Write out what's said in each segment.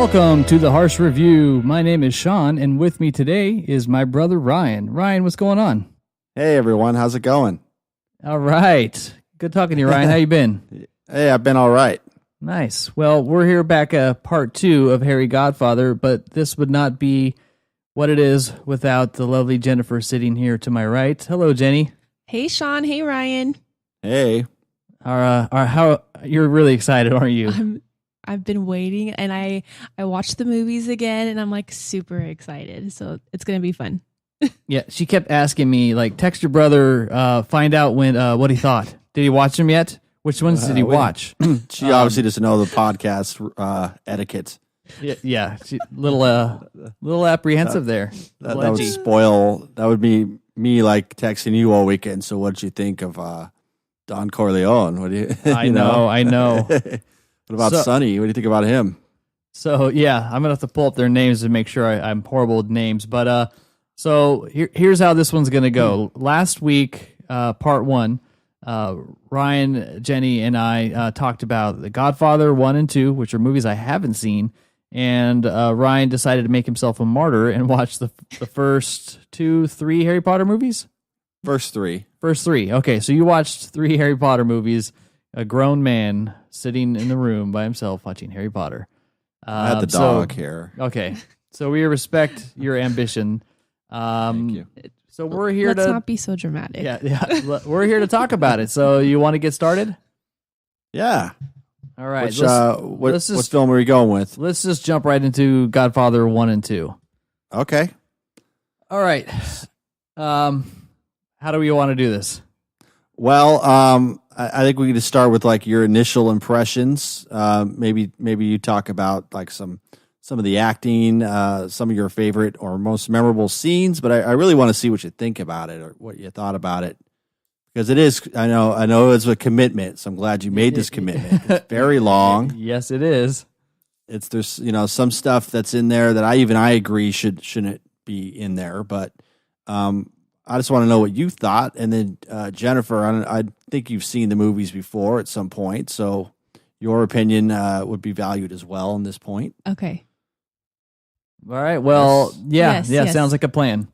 Welcome to the Harsch Review. My name is Sean, and with me today is my brother Ryan. Ryan, what's going on? Hey everyone, how's it going? All right. Good talking to you, Ryan. How you been? Hey, I've been all right. Nice. Well, we're here back part 2 of Harry Godfather, but this would not be what it is without the lovely Jennifer sitting here to my right. Hello, Jenny. Hey, Sean. Hey, Ryan. Hey. How you're really excited, aren't you? I've been waiting, and I watched the movies again, and I'm like super excited. So it's gonna be fun. Yeah, she kept asking me, like, text your brother, find out when what he thought. Did he watch them yet? Which ones did he watch? She obviously doesn't know the podcast etiquette. Yeah, little apprehensive there. That would spoil. That would be me like texting you all weekend. So what did you think of Don Corleone? What do you? I know. What about Sonny? What do you think about him? So yeah, I'm gonna have to pull up their names to make sure I'm horrible with names. But so here's how this one's gonna go. Last week, part 1, Ryan, Jenny, and I talked about The Godfather 1 and 2, which are movies I haven't seen. And Ryan decided to make himself a martyr and watch the first 2, 3 Harry Potter movies. First 3. Okay, so you watched 3 Harry Potter movies. A grown man sitting in the room by himself watching Harry Potter. I had the dog here. Okay, so we respect your ambition. Thank you. So we're here Let's not be so dramatic. Yeah, we're here to talk about it. So you want to get started? Yeah. All right. What film are we going with? Let's just jump right into Godfather 1 and 2. Okay. All right. How do we want to do this? Well, I think we can just start with like your initial impressions. Maybe you talk about like some of the acting, some of your favorite or most memorable scenes. But I really want to see what you think about it or what you thought about it, because it is. I know it's a commitment. So I'm glad you made this commitment. It's very long. Yes, it is. There's some stuff that's in there that I agree shouldn't be in there, but I just want to know what you thought. And then, Jennifer, I think you've seen the movies before at some point, so your opinion would be valued as well in this point. Okay. All right. Well, yes. Sounds like a plan.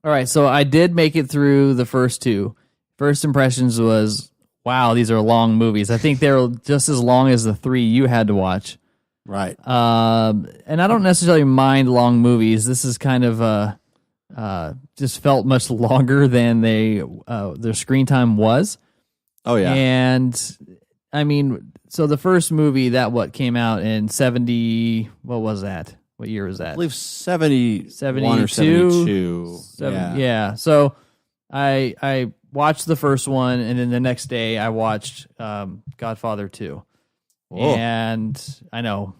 All right. So I did make it through the first 2. First impressions was, wow, these are long movies. I think they're just as long as the 3 you had to watch. Right. And I don't necessarily mind long movies. This is kind of just felt much longer than their screen time was. Oh yeah. And I mean, so the first movie that came out in 70, what was that? What year was that? I believe 72 or 72. Yeah. So I watched the first one, and then the next day I watched Godfather 2. Whoa. And I know,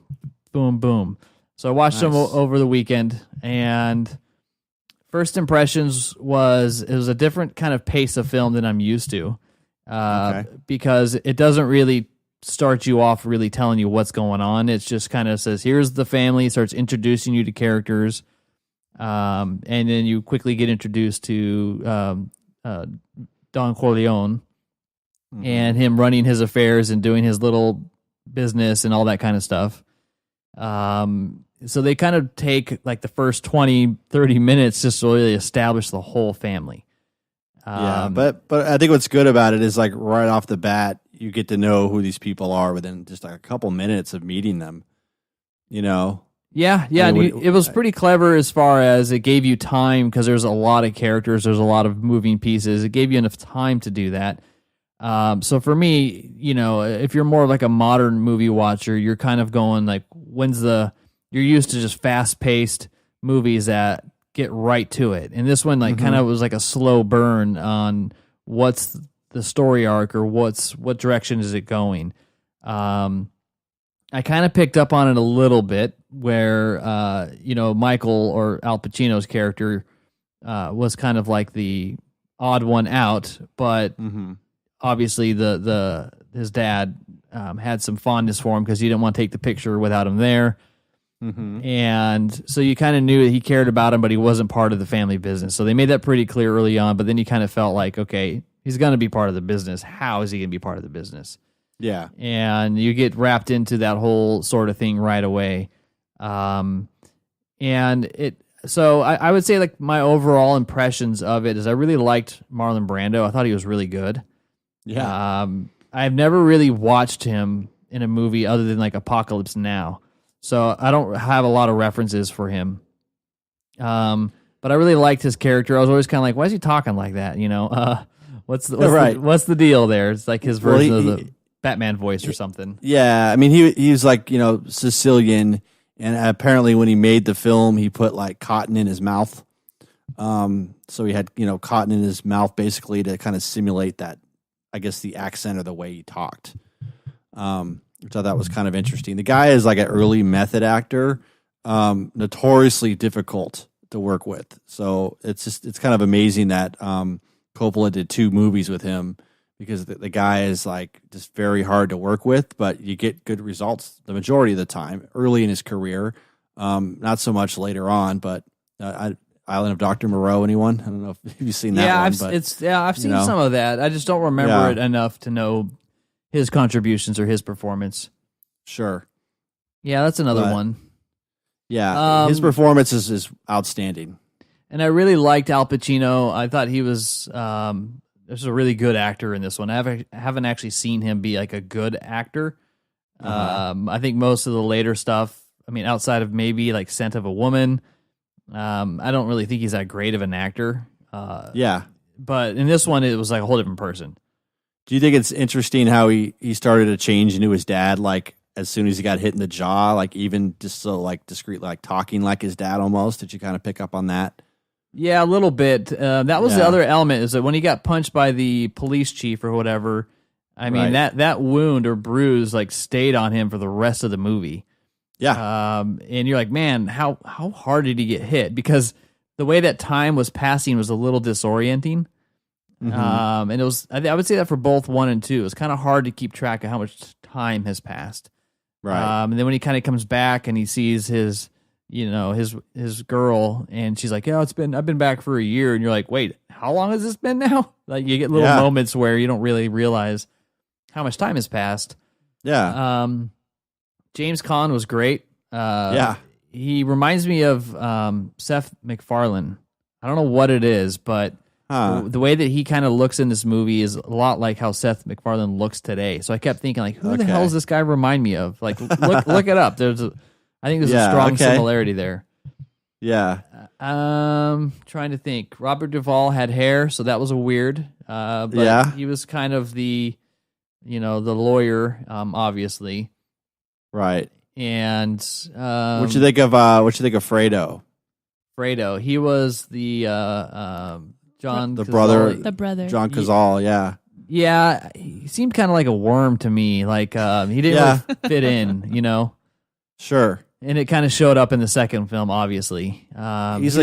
boom. So I watched them over the weekend, and first impressions was it was a different kind of pace of film than I'm used to, because it doesn't really start you off really telling you what's going on. It's just kind of says, here's the family, starts introducing you to characters, and then you quickly get introduced to Don Corleone and him running his affairs and doing his little business and all that kind of stuff. So they kind of take like the first 20, 30 minutes just to really establish the whole family. But I think what's good about it is like right off the bat, you get to know who these people are within just like a couple minutes of meeting them, Yeah. I mean, it was pretty clever as far as it gave you time, because there's a lot of characters, there's a lot of moving pieces. It gave you enough time to do that. So for me, if you're more of like a modern movie watcher, you're kind of going like, you're used to just fast-paced movies that get right to it. And this one kind of was like a slow burn on what's the story arc or what direction is it going. I kind of picked up on it a little bit where, Michael, or Al Pacino's character, was kind of like the odd one out, but obviously his dad had some fondness for him because he didn't want to take the picture without him there. And so you kind of knew that he cared about him, but he wasn't part of the family business. So they made that pretty clear early on, but then you kind of felt like, okay, he's going to be part of the business. How is he going to be part of the business? Yeah. And you get wrapped into that whole sort of thing right away. And so I would say like my overall impressions of it is I really liked Marlon Brando. I thought he was really good. Yeah. I've never really watched him in a movie other than like Apocalypse Now. So I don't have a lot of references for him. But I really liked his character. I was always kind of like, why is he talking like that? You know, what's the deal there? It's like his version of the Batman voice or something. Yeah. I mean, he was like, Sicilian, and apparently when he made the film, he put like cotton in his mouth. So he had, cotton in his mouth basically to kind of simulate that, I guess, the accent or the way he talked. Which I thought was kind of interesting. The guy is like an early method actor, notoriously difficult to work with. So it's kind of amazing that Coppola did 2 movies with him, because the guy is like just very hard to work with, but you get good results the majority of the time early in his career. Not so much later on, but Island of Dr. Moreau, anyone? I don't know if you've seen that one. I've seen some of that. I just don't remember it enough to know his contributions or his performance. Sure. Yeah, that's another one. Yeah, his performance is outstanding. And I really liked Al Pacino. I thought he was a really good actor in this one. I haven't actually seen him be like a good actor. I think most of the later stuff, I mean, outside of maybe like Scent of a Woman, I don't really think he's that great of an actor. But in this one, it was like a whole different person. Do you think it's interesting how he started to change into his dad, like as soon as he got hit in the jaw, like even just so like discreet, like talking like his dad almost? Did you kind of pick up on that? Yeah, a little bit. That was the other element, is that when he got punched by the police chief or whatever, I mean, that wound or bruise like stayed on him for the rest of the movie. Yeah. And you're like, man, how hard did he get hit? Because the way that time was passing was a little disorienting. And it was, I would say that for both 1 and 2, it's kind of hard to keep track of how much time has passed. Right. And then when he kind of comes back and he sees his girl, and she's like, I've been back for a year. And you're like, wait, how long has this been now? Like you get little moments where you don't really realize how much time has passed. Yeah. James Caan was great. He reminds me of Seth MacFarlane. I don't know what it is, but the way that he kind of looks in this movie is a lot like how Seth MacFarlane looks today. So I kept thinking, like, who the hell does this guy remind me of? Like, look it up. I think there's a strong similarity there. Yeah. Trying to think. Robert Duvall had hair, so that was a weird. But he was kind of the lawyer, obviously. Right. And what you think of Fredo? Fredo. He was the John the Cazale. brother. John Cazale, yeah. Yeah, he seemed kind of like a worm to me. Like he didn't really fit in, Sure. And it kind of showed up in the second film, obviously. He's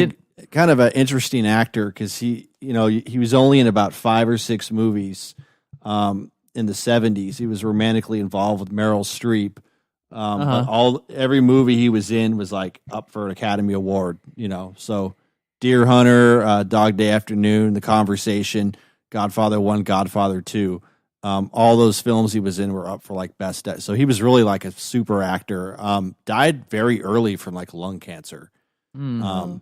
kind of an interesting actor because he was only in about 5 or 6 movies in the 70s. He was romantically involved with Meryl Streep. But every movie he was in was like up for an Academy Award, So Deer Hunter, Dog Day Afternoon, The Conversation, Godfather 1, Godfather 2. All those films he was in were up for like best. So he was really like a super actor. Died very early from like lung cancer. But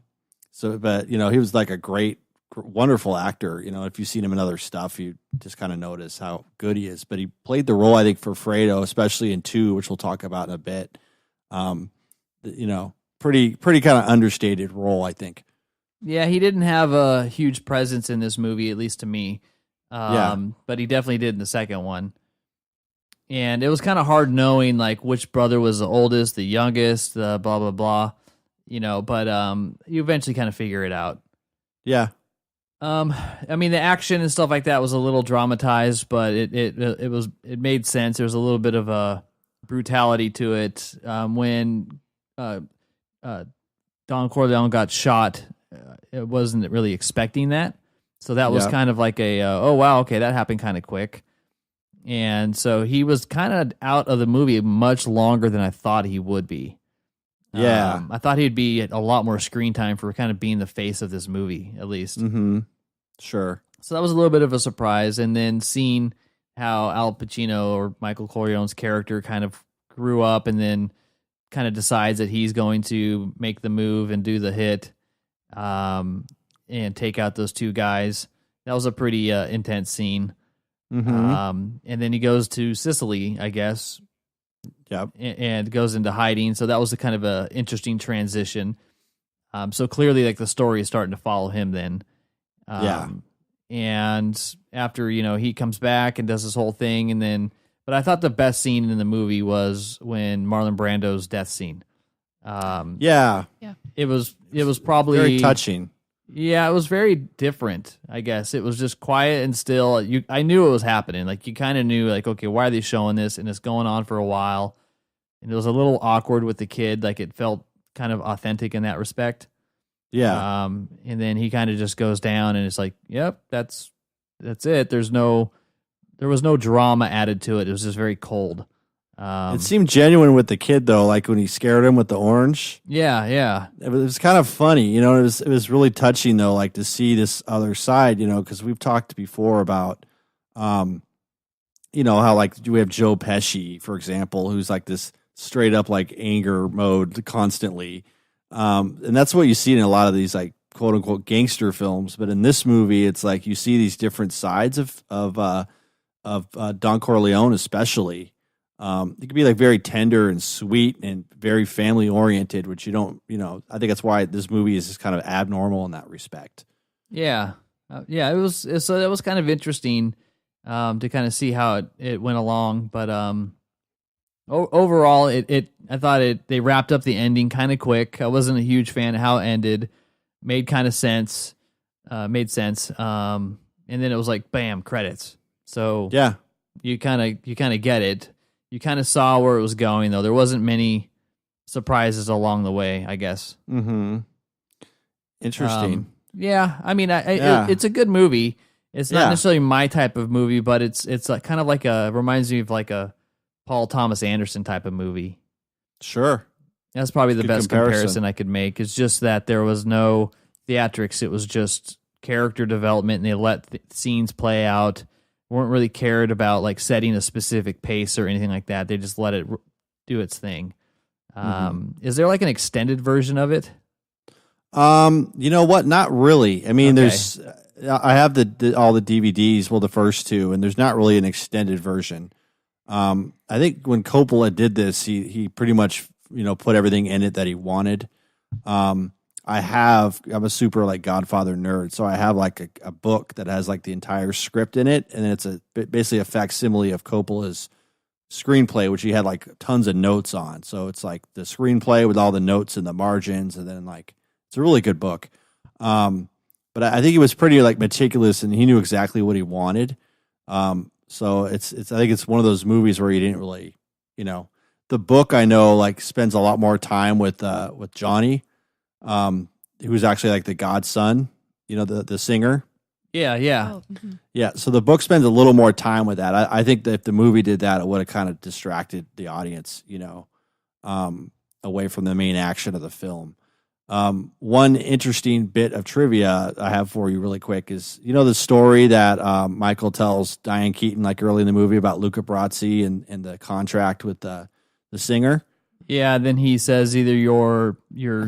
he was like a great, wonderful actor. If you've seen him in other stuff, you just kind of notice how good he is. But he played the role, I think, for Fredo, especially in 2, which we'll talk about in a bit. Pretty kind of understated role, I think. Yeah, he didn't have a huge presence in this movie, at least to me. But he definitely did in the second one. And it was kind of hard knowing like which brother was the oldest, the youngest, blah, blah, blah, but you eventually kind of figure it out. Yeah. I mean, the action and stuff like that was a little dramatized, but it made sense. There was a little bit of a brutality to it. When Don Corleone got shot, it wasn't really expecting that. So that was kind of like oh, wow, okay, that happened kind of quick. And so he was kind of out of the movie much longer than I thought he would be. Yeah. I thought he'd be a lot more screen time for kind of being the face of this movie, at least. Mm-hmm. Sure. So that was a little bit of a surprise. And then seeing how Al Pacino or Michael Corleone's character kind of grew up and then kind of decides that he's going to make the move and do the hit, and take out those two guys. That was a pretty intense scene. And then he goes to Sicily, I guess. Yep. And goes into hiding. So that was a kind of a interesting transition. So clearly, like, the story is starting to follow him then. And after, he comes back and does this whole thing, and then, but I thought the best scene in the movie was when Marlon Brando's death scene. It was probably very touching. Yeah, it was very different, I guess. It was just quiet and still. I knew it was happening. Like, you kind of knew, like, okay, why are they showing this? And it's going on for a while. And it was a little awkward with the kid. Like, it felt kind of authentic in that respect. Yeah. And then he kind of just goes down, and it's like, yep, that's it. There was no drama added to it. It was just very cold. It seemed genuine with the kid, though, like when he scared him with the orange. Yeah. It was kind of funny, it was really touching, though, like to see this other side, because we've talked before about, how like we have Joe Pesci, for example, who's like this straight up like anger mode constantly. And that's what you see in a lot of these like quote unquote gangster films. But in this movie, it's like you see these different sides of Don Corleone, especially. It could be like very tender and sweet and very family oriented, which you don't, I think that's why this movie is just kind of abnormal in that respect. Yeah. It was kind of interesting, to kind of see how it went along. But, overall I thought they wrapped up the ending kind of quick. I wasn't a huge fan of how it ended. Made kind of sense, made sense. And then it was like, bam, credits. So yeah, you kind of get it. You kind of saw where it was going, though. There wasn't many surprises along the way, I guess. Interesting. Yeah, I mean, it's a good movie. It's not necessarily my type of movie, but it's like, kind of like reminds me of like a Paul Thomas Anderson type of movie. Sure. That's probably the best comparison I could make. It's just that there was no theatrics. It was just character development, and they let the scenes play out. Weren't really cared about like setting a specific pace or anything like that. They just let it do its thing. Is there like an extended version of it? You know what? Not really. I mean, there's. I have all the DVDs. Well, the first two, and there's not really an extended version. I think when Coppola did this, he pretty much put everything in it that he wanted. I'm a super like Godfather nerd, so I have like a book that has like the entire script in it, and it's basically a facsimile of Coppola's screenplay, which he had like tons of notes on. So it's like the screenplay with all the notes and the margins, and then like it's a really good book. But I think he was pretty like meticulous, and he knew exactly what he wanted. So I think it's one of those movies where he didn't really, the book I know like spends a lot more time with Johnny. Who's actually like the godson, the singer. Yeah. Oh, mm-hmm. Yeah. So the book spends a little more time with that. I think that if the movie did that, it would have kind of distracted the audience, away from the main action of the film. One interesting bit of trivia I have for you really quick is, the story that Michael tells Diane Keaton like early in the movie about Luca Brasi and the contract with the singer. Yeah, then he says either your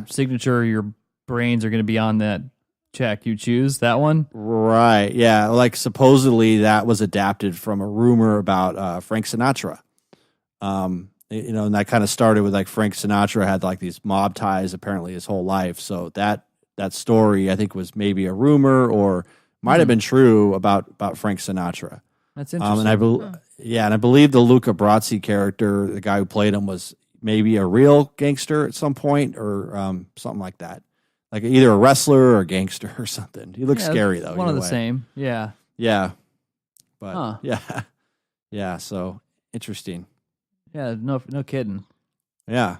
signature or your brains are going to be on that check. You choose that one? Right, yeah. Like, supposedly that was adapted from a rumor about Frank Sinatra. And that kind of started with, like, Frank Sinatra had, like, these mob ties apparently his whole life. So that story, I think, was maybe a rumor or might have been true about Frank Sinatra. That's interesting. And I believe the Luca Brasi character, the guy who played him, was maybe a real gangster at some point or something like that. Like either a wrestler or a gangster or something. He looks scary, though. One of the same. Yeah. Yeah. But, yeah. Yeah, so interesting. Yeah, no kidding. Yeah.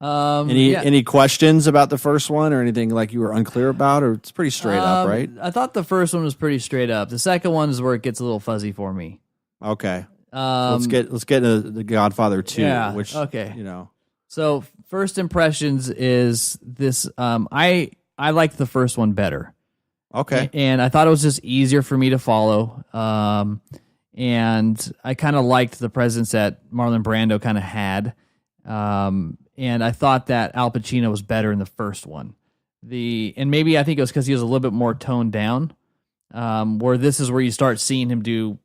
Any questions about the first one or anything like you were unclear about, or it's pretty straight up, right? I thought the first one was pretty straight up. The second one is where it gets a little fuzzy for me. Okay. So let's get into the Godfather 2, which So first impressions is this. I liked the first one better. Okay. And I thought it was just easier for me to follow. and I kind of liked the presence that Marlon Brando kind of had. And I thought that Al Pacino was better in the first one. And maybe I think it was because he was a little bit more toned down. Where this is where you start seeing him do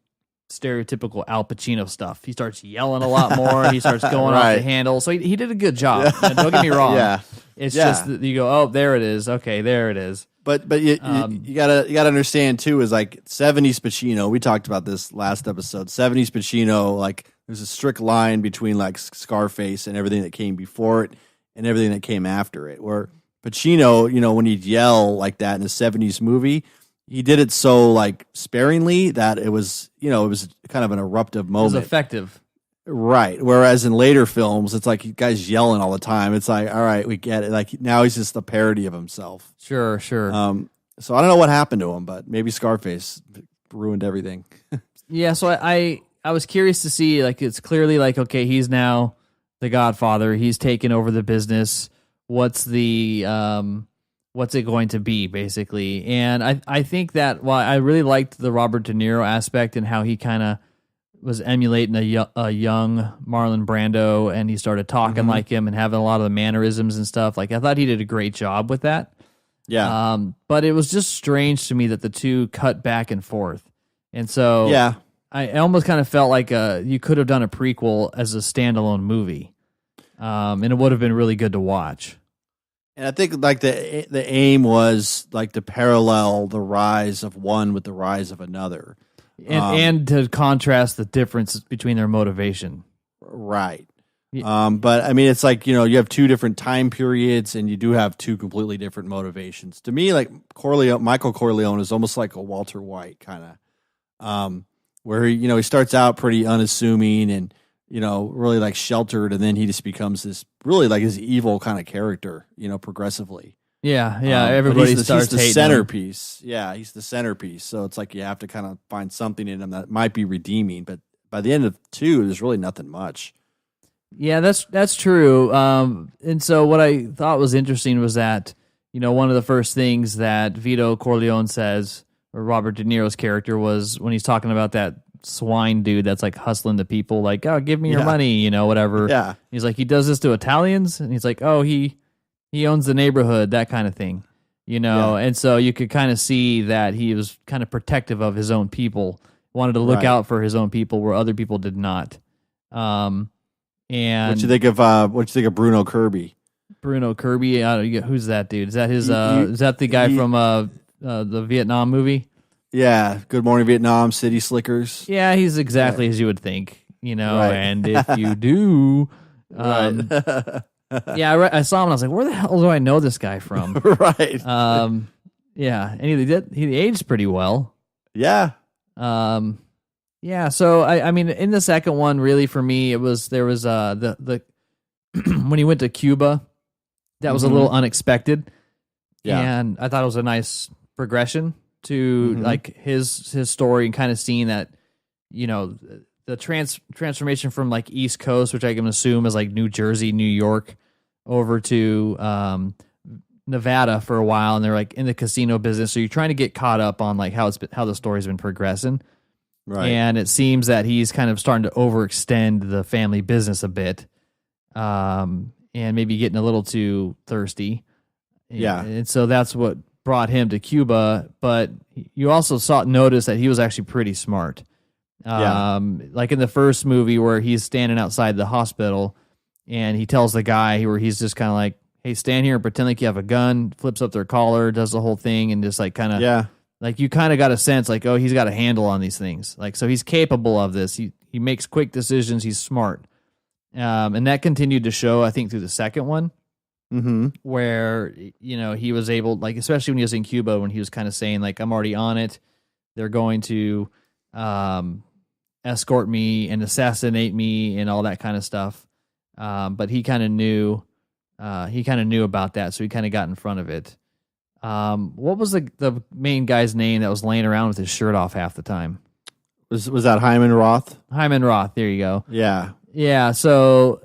stereotypical Al Pacino stuff. He starts yelling a lot more. He starts going off the handle. So he did a good job. Don't get me wrong. It's just that you go, oh, there it is. Okay, there it is. But you gotta understand too is like 70s Pacino. We talked about this last episode. 70s Pacino, like there's a strict line between like Scarface and everything that came before it and everything that came after it. Where Pacino, when he'd yell like that in a 70s movie, he did it so like sparingly that it was kind of an eruptive moment. It was effective. Right. Whereas in later films, it's like guy's yelling all the time. It's like, all right, we get it. Like now he's just a parody of himself. Sure. So I don't know what happened to him, but maybe Scarface ruined everything. Yeah. So I was curious to see, like, it's clearly like, okay, he's now the Godfather. He's taken over the business. What's it going to be, basically? And I think that while I really liked the Robert De Niro aspect and how he kind of was emulating a young Marlon Brando, and he started talking like him and having a lot of the mannerisms and stuff. Like, I thought he did a great job with that. Yeah. But it was just strange to me that the two cut back and forth. And so yeah, I almost kind of felt like you could have done a prequel as a standalone movie. And it would have been really good to watch. And I think like the aim was like to parallel the rise of one with the rise of another. And to contrast the difference between their motivation. Right. But I mean, it's like, you have two different time periods and you do have two completely different motivations. To me, like Michael Corleone is almost like a Walter White kind of, where he starts out pretty unassuming and, really like sheltered. And then he just becomes this really like his evil kind of character, progressively. Yeah. Everybody starts he's the hating centerpiece. Him. Yeah, he's the centerpiece. So it's like you have to kind of find something in him that might be redeeming. But by the end of 2, there's really nothing much. Yeah, that's true. And so what I thought was interesting was that, one of the first things that Vito Corleone says, or Robert De Niro's character, was when he's talking about that swine dude that's like hustling the people, like, oh, give me your money, whatever. Yeah. He's like, he does this to Italians, and he's like, oh, he owns the neighborhood, that kind of thing, And so you could kind of see that he was kind of protective of his own people, wanted to look out for his own people where other people did not. And what you think of Bruno Kirby? Bruno Kirby, who's that dude? Is that his? Is that the guy from the Vietnam movie? Yeah, Good Morning Vietnam, City Slickers. Yeah, he's exactly as you would think, Right. And if you do, yeah, I saw him and I was like, where the hell do I know this guy from? Right. Yeah, and he aged pretty well. Yeah. Yeah, so I mean, in the second one, really for me, there was the when he went to Cuba, that was a little unexpected. Yeah, and I thought it was a nice progression to like his story and kind of seeing that, the transformation from like East Coast, which I can assume is like New Jersey, New York, over to Nevada for a while, and they're like in the casino business. So you're trying to get caught up on like how the story's been progressing. Right. And it seems that he's kind of starting to overextend the family business a bit, and maybe getting a little too thirsty. Yeah. And so that's what brought him to Cuba. But you also notice that he was actually pretty smart. Like in the first movie where he's standing outside the hospital and he tells the guy where he's just kind of like, hey, stand here and pretend like you have a gun, flips up their collar, does the whole thing, and just like kind of like you kind of got a sense like, oh, he's got a handle on these things. Like, so he's capable of this. He makes quick decisions. He's smart. And that continued to show, I think, through the second one, where, he was able, like, especially when he was in Cuba, when he was kind of saying like, I'm already on it. They're going to escort me and assassinate me and all that kind of stuff. But he kind of knew about that. So he kind of got in front of it. What was the main guy's name that was laying around with his shirt off half the time? Was that Hyman Roth? Hyman Roth. There you go. Yeah. Yeah. So,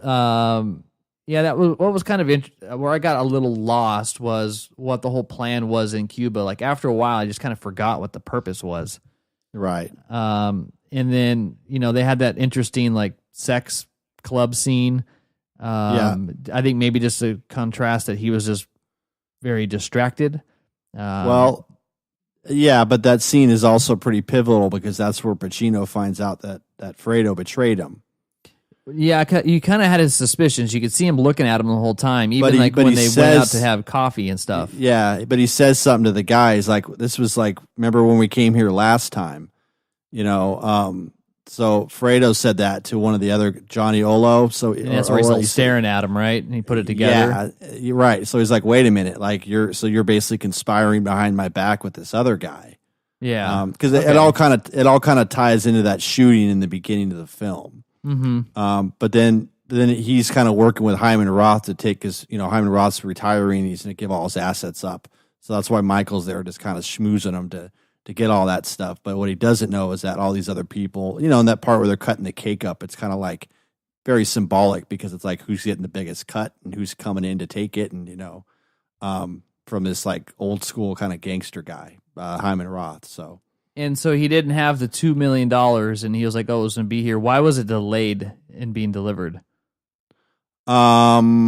that was what was kind of where I got a little lost was what the whole plan was in Cuba. Like after a while, I just kind of forgot what the purpose was. Right. and then they had that interesting like sex club scene. I think maybe just to contrast that he was just very distracted. Well, yeah, but that scene is also pretty pivotal because that's where Pacino finds out that Fredo betrayed him. Yeah, you kind of had his suspicions. You could see him looking at him the whole time, even when they went out to have coffee and stuff. Yeah, but he says something to the guys like, "This was like, remember when we came here last time?" So Fredo said that to one of the other Johnny Olo. So and that's where he's staring at him, right? And he put it together. Yeah, you're right. So he's like, "Wait a minute, like you're basically conspiring behind my back with this other guy." Yeah, because it all kind of ties into that shooting in the beginning of the film. Mm-hmm. But then he's kind of working with Hyman Roth to take his, Hyman Roth's retiring. He's going to give all his assets up. So that's why Michael's there, just kind of schmoozing him to get all that stuff. But what he doesn't know is that all these other people, in that part where they're cutting the cake up, it's kind of like very symbolic because it's like who's getting the biggest cut and who's coming in to take it. And, from this like old school kind of gangster guy, Hyman Roth. So. And so he didn't have the $2 million, and he was like, "Oh, it was going to be here." Why was it delayed in being delivered? From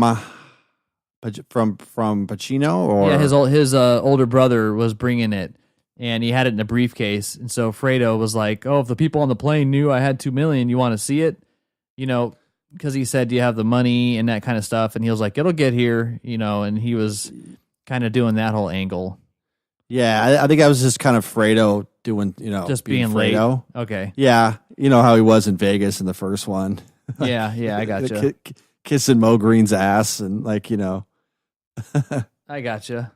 Pacino, or his older brother was bringing it, and he had it in a briefcase. And so Fredo was like, "Oh, if the people on the plane knew I had $2 million, you want to see it?" Because he said, "Do you have the money?" and that kind of stuff. And he was like, "It'll get here," and he was kind of doing that whole angle. Yeah, I think I was just kind of Fredo doing, just being Fredo. Late. Okay. Yeah, how he was in Vegas in the first one. Yeah, I gotcha. Kissing Mo Green's ass and like, I gotcha.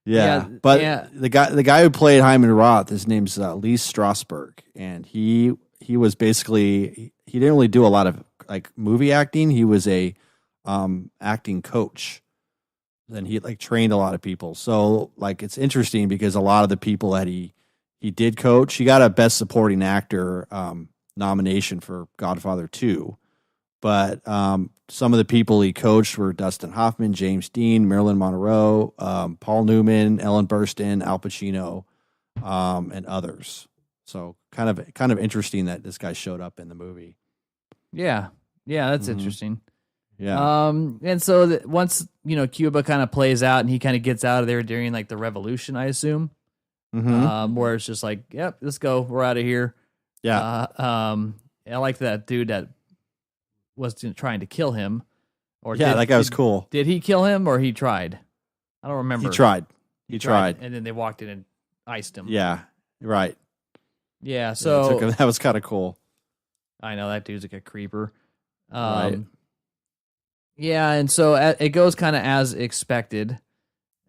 Yeah, but the guy who played Hyman Roth, his name's Lee Strasberg, and he was basically, he didn't really do a lot of like movie acting. He was a acting coach. And he like trained a lot of people. So like it's interesting because a lot of the people that he did coach, he got a Best Supporting Actor nomination for Godfather 2. But some of the people he coached were Dustin Hoffman, James Dean, Marilyn Monroe, Paul Newman, Ellen Burstyn, Al Pacino, and others. So kind of interesting that this guy showed up in the movie. Yeah, that's interesting. Yeah. And so once, Cuba kind of plays out and he kind of gets out of there during like the revolution, I assume, where it's just like, yep, let's go. We're out of here. Yeah. I like that dude that was trying to kill him. That guy was cool. Did he kill him or he tried? I don't remember. He tried. He tried. And then they walked in and iced him. Yeah. Right. Yeah. So that was kind of cool. I know that dude's like a creeper. Right. Yeah, and so it goes kind of as expected,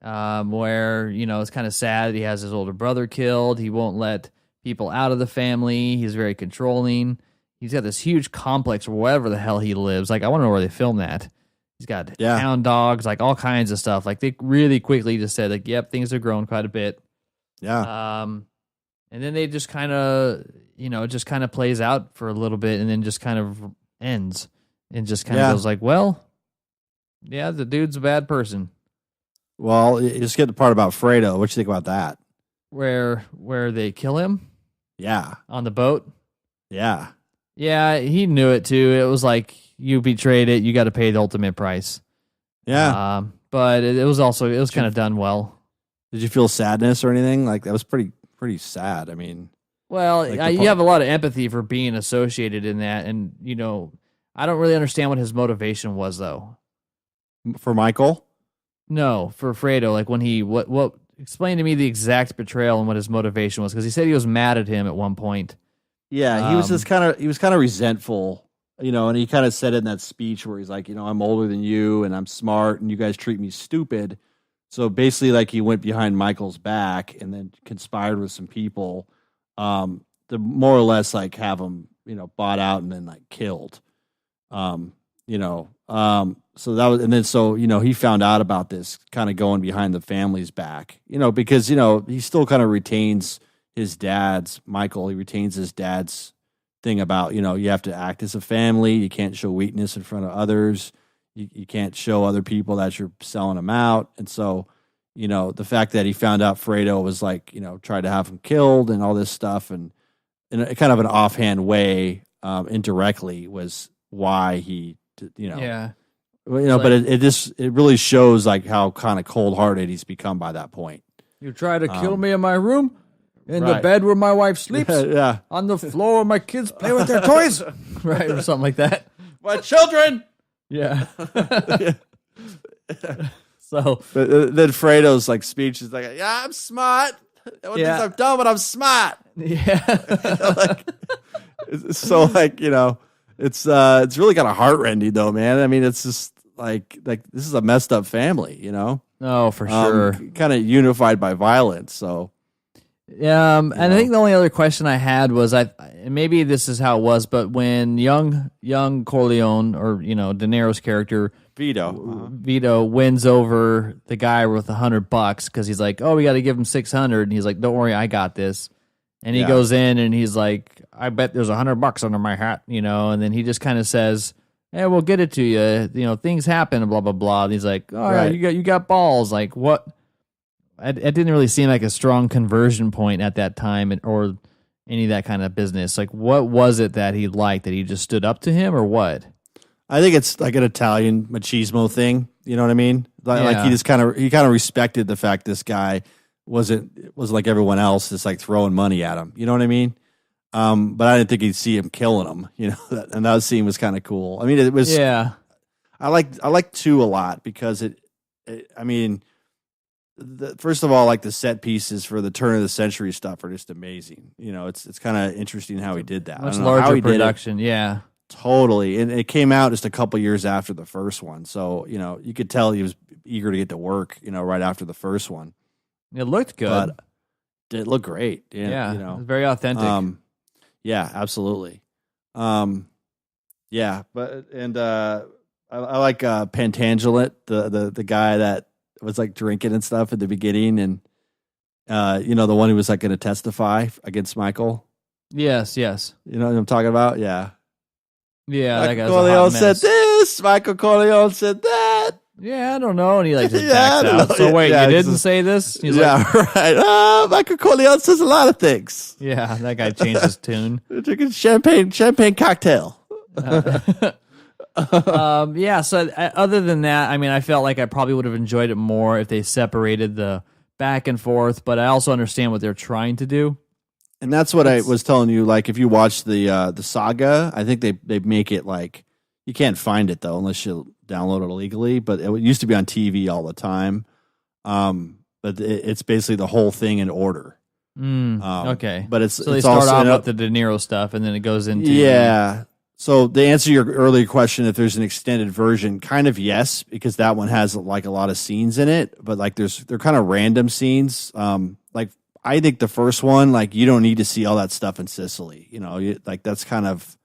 where, it's kind of sad. He has his older brother killed. He won't let people out of the family. He's very controlling. He's got this huge complex wherever the hell he lives. Like, I want to know where they filmed that. He's got hound dogs, like all kinds of stuff. Like, they really quickly just said, like, yep, things have grown quite a bit. Yeah. And then they just kind of, it just kind of plays out for a little bit and then just kind of ends and just kind of goes like, well, yeah, the dude's a bad person. Well, you just get the part about Fredo. What you think about that? Where they kill him? Yeah. On the boat? Yeah. Yeah, he knew it too. It was like, you betrayed it, you got to pay the ultimate price. Yeah. But it was kind of done well. Did you feel sadness or anything? Like, that was pretty sad. I mean, well, you have a lot of empathy for being associated in that, and I don't really understand what his motivation was though. For Michael? No, for Fredo. Like when he what explain to me the exact betrayal and what his motivation was, because he said he was mad at him at one point. Yeah, he was just kind of resentful, and he kind of said it in that speech where he's like, I'm older than you and I'm smart and you guys treat me stupid. So basically, like, he went behind Michael's back and then conspired with some people to more or less like have him, bought out and then like killed. So that was, and then so he found out about this kind of going behind the family's back, because he still kind of retains his dad's Michael. He retains his dad's thing about you have to act as a family. You can't show weakness in front of others. You can't show other people that you're selling them out. And so the fact that he found out Fredo was like tried to have him killed and all this stuff, and in a kind of an offhand way, indirectly, was why he, Yeah. but it really shows like how kind of cold hearted he's become by that point. You try to kill me in my room, in the right. bed where my wife sleeps, Yeah. on the floor where my kids play with their toys, right, or something like that. My children. Yeah. So, But then Fredo's like speech is like, "Yeah, I'm smart. I'm dumb, but I'm smart." yeah. So like it's really kind of heartrending though, man. I mean, it's just like this is a messed up family, Oh, for sure. Kind of unified by violence. So And I think the only other question I had was, and maybe this is how it was, but when young Corleone, or De Niro's character Vito wins over the guy with $100 because he's like, oh, we got to give him 600, and he's like, don't worry, I got this. And he goes in and he's like, I bet there's $100 under my hat, and then he just kind of says, hey, we'll get it to you. Things happen and blah blah blah. And he's like, all right, you got balls. Like what? It didn't really seem like a strong conversion point at that time, or any of that kind of business. Like, what was it that he liked, that he just stood up to him, or what? I think it's like an Italian machismo thing. You know what I mean? Like he just kind of respected the fact this guy was like everyone else, just like throwing money at him. You know what I mean? But I didn't think he'd see him killing him. And that scene was kind of cool. I mean, it was. Yeah. I like 2 a lot because first of all, like the set pieces for the turn of the century stuff are just amazing. It's kind of interesting how he did that. Much larger production, yeah. Totally. And it came out just a couple years after the first one. So, you could tell he was eager to get to work, right after the first one. It looked good. But it looked great. Yeah. It was very authentic. Yeah, absolutely. Yeah, but I like Pentangelet, the guy that was like drinking and stuff at the beginning, and the one who was like going to testify against Michael. Yes. You know what I'm talking about? Yeah. Yeah, Michael that guy's Corleone a hot mess. said this. Michael Corleone said that. Yeah, I don't know. And he like just backs out. So wait, you didn't say this? He's right. Michael Corleone says a lot of things. Yeah, that guy changed his tune. Drinking champagne cocktail. Yeah. So other than that, I felt like I probably would have enjoyed it more if they separated the back and forth. But I also understand what they're trying to do. And that's what I was telling you. Like, if you watch the saga, I think they make it like you can't find it though unless you download it illegally. But it used to be on TV all the time. But it's basically the whole thing in order. Okay, but so they start off with the De Niro stuff, and then it goes into So to answer your earlier question, if there's an extended version, kind of yes, because that one has like a lot of scenes in it. But like they're kind of random scenes. Like I think the first one, like you don't need to see all that stuff in Sicily. Like that's kind of.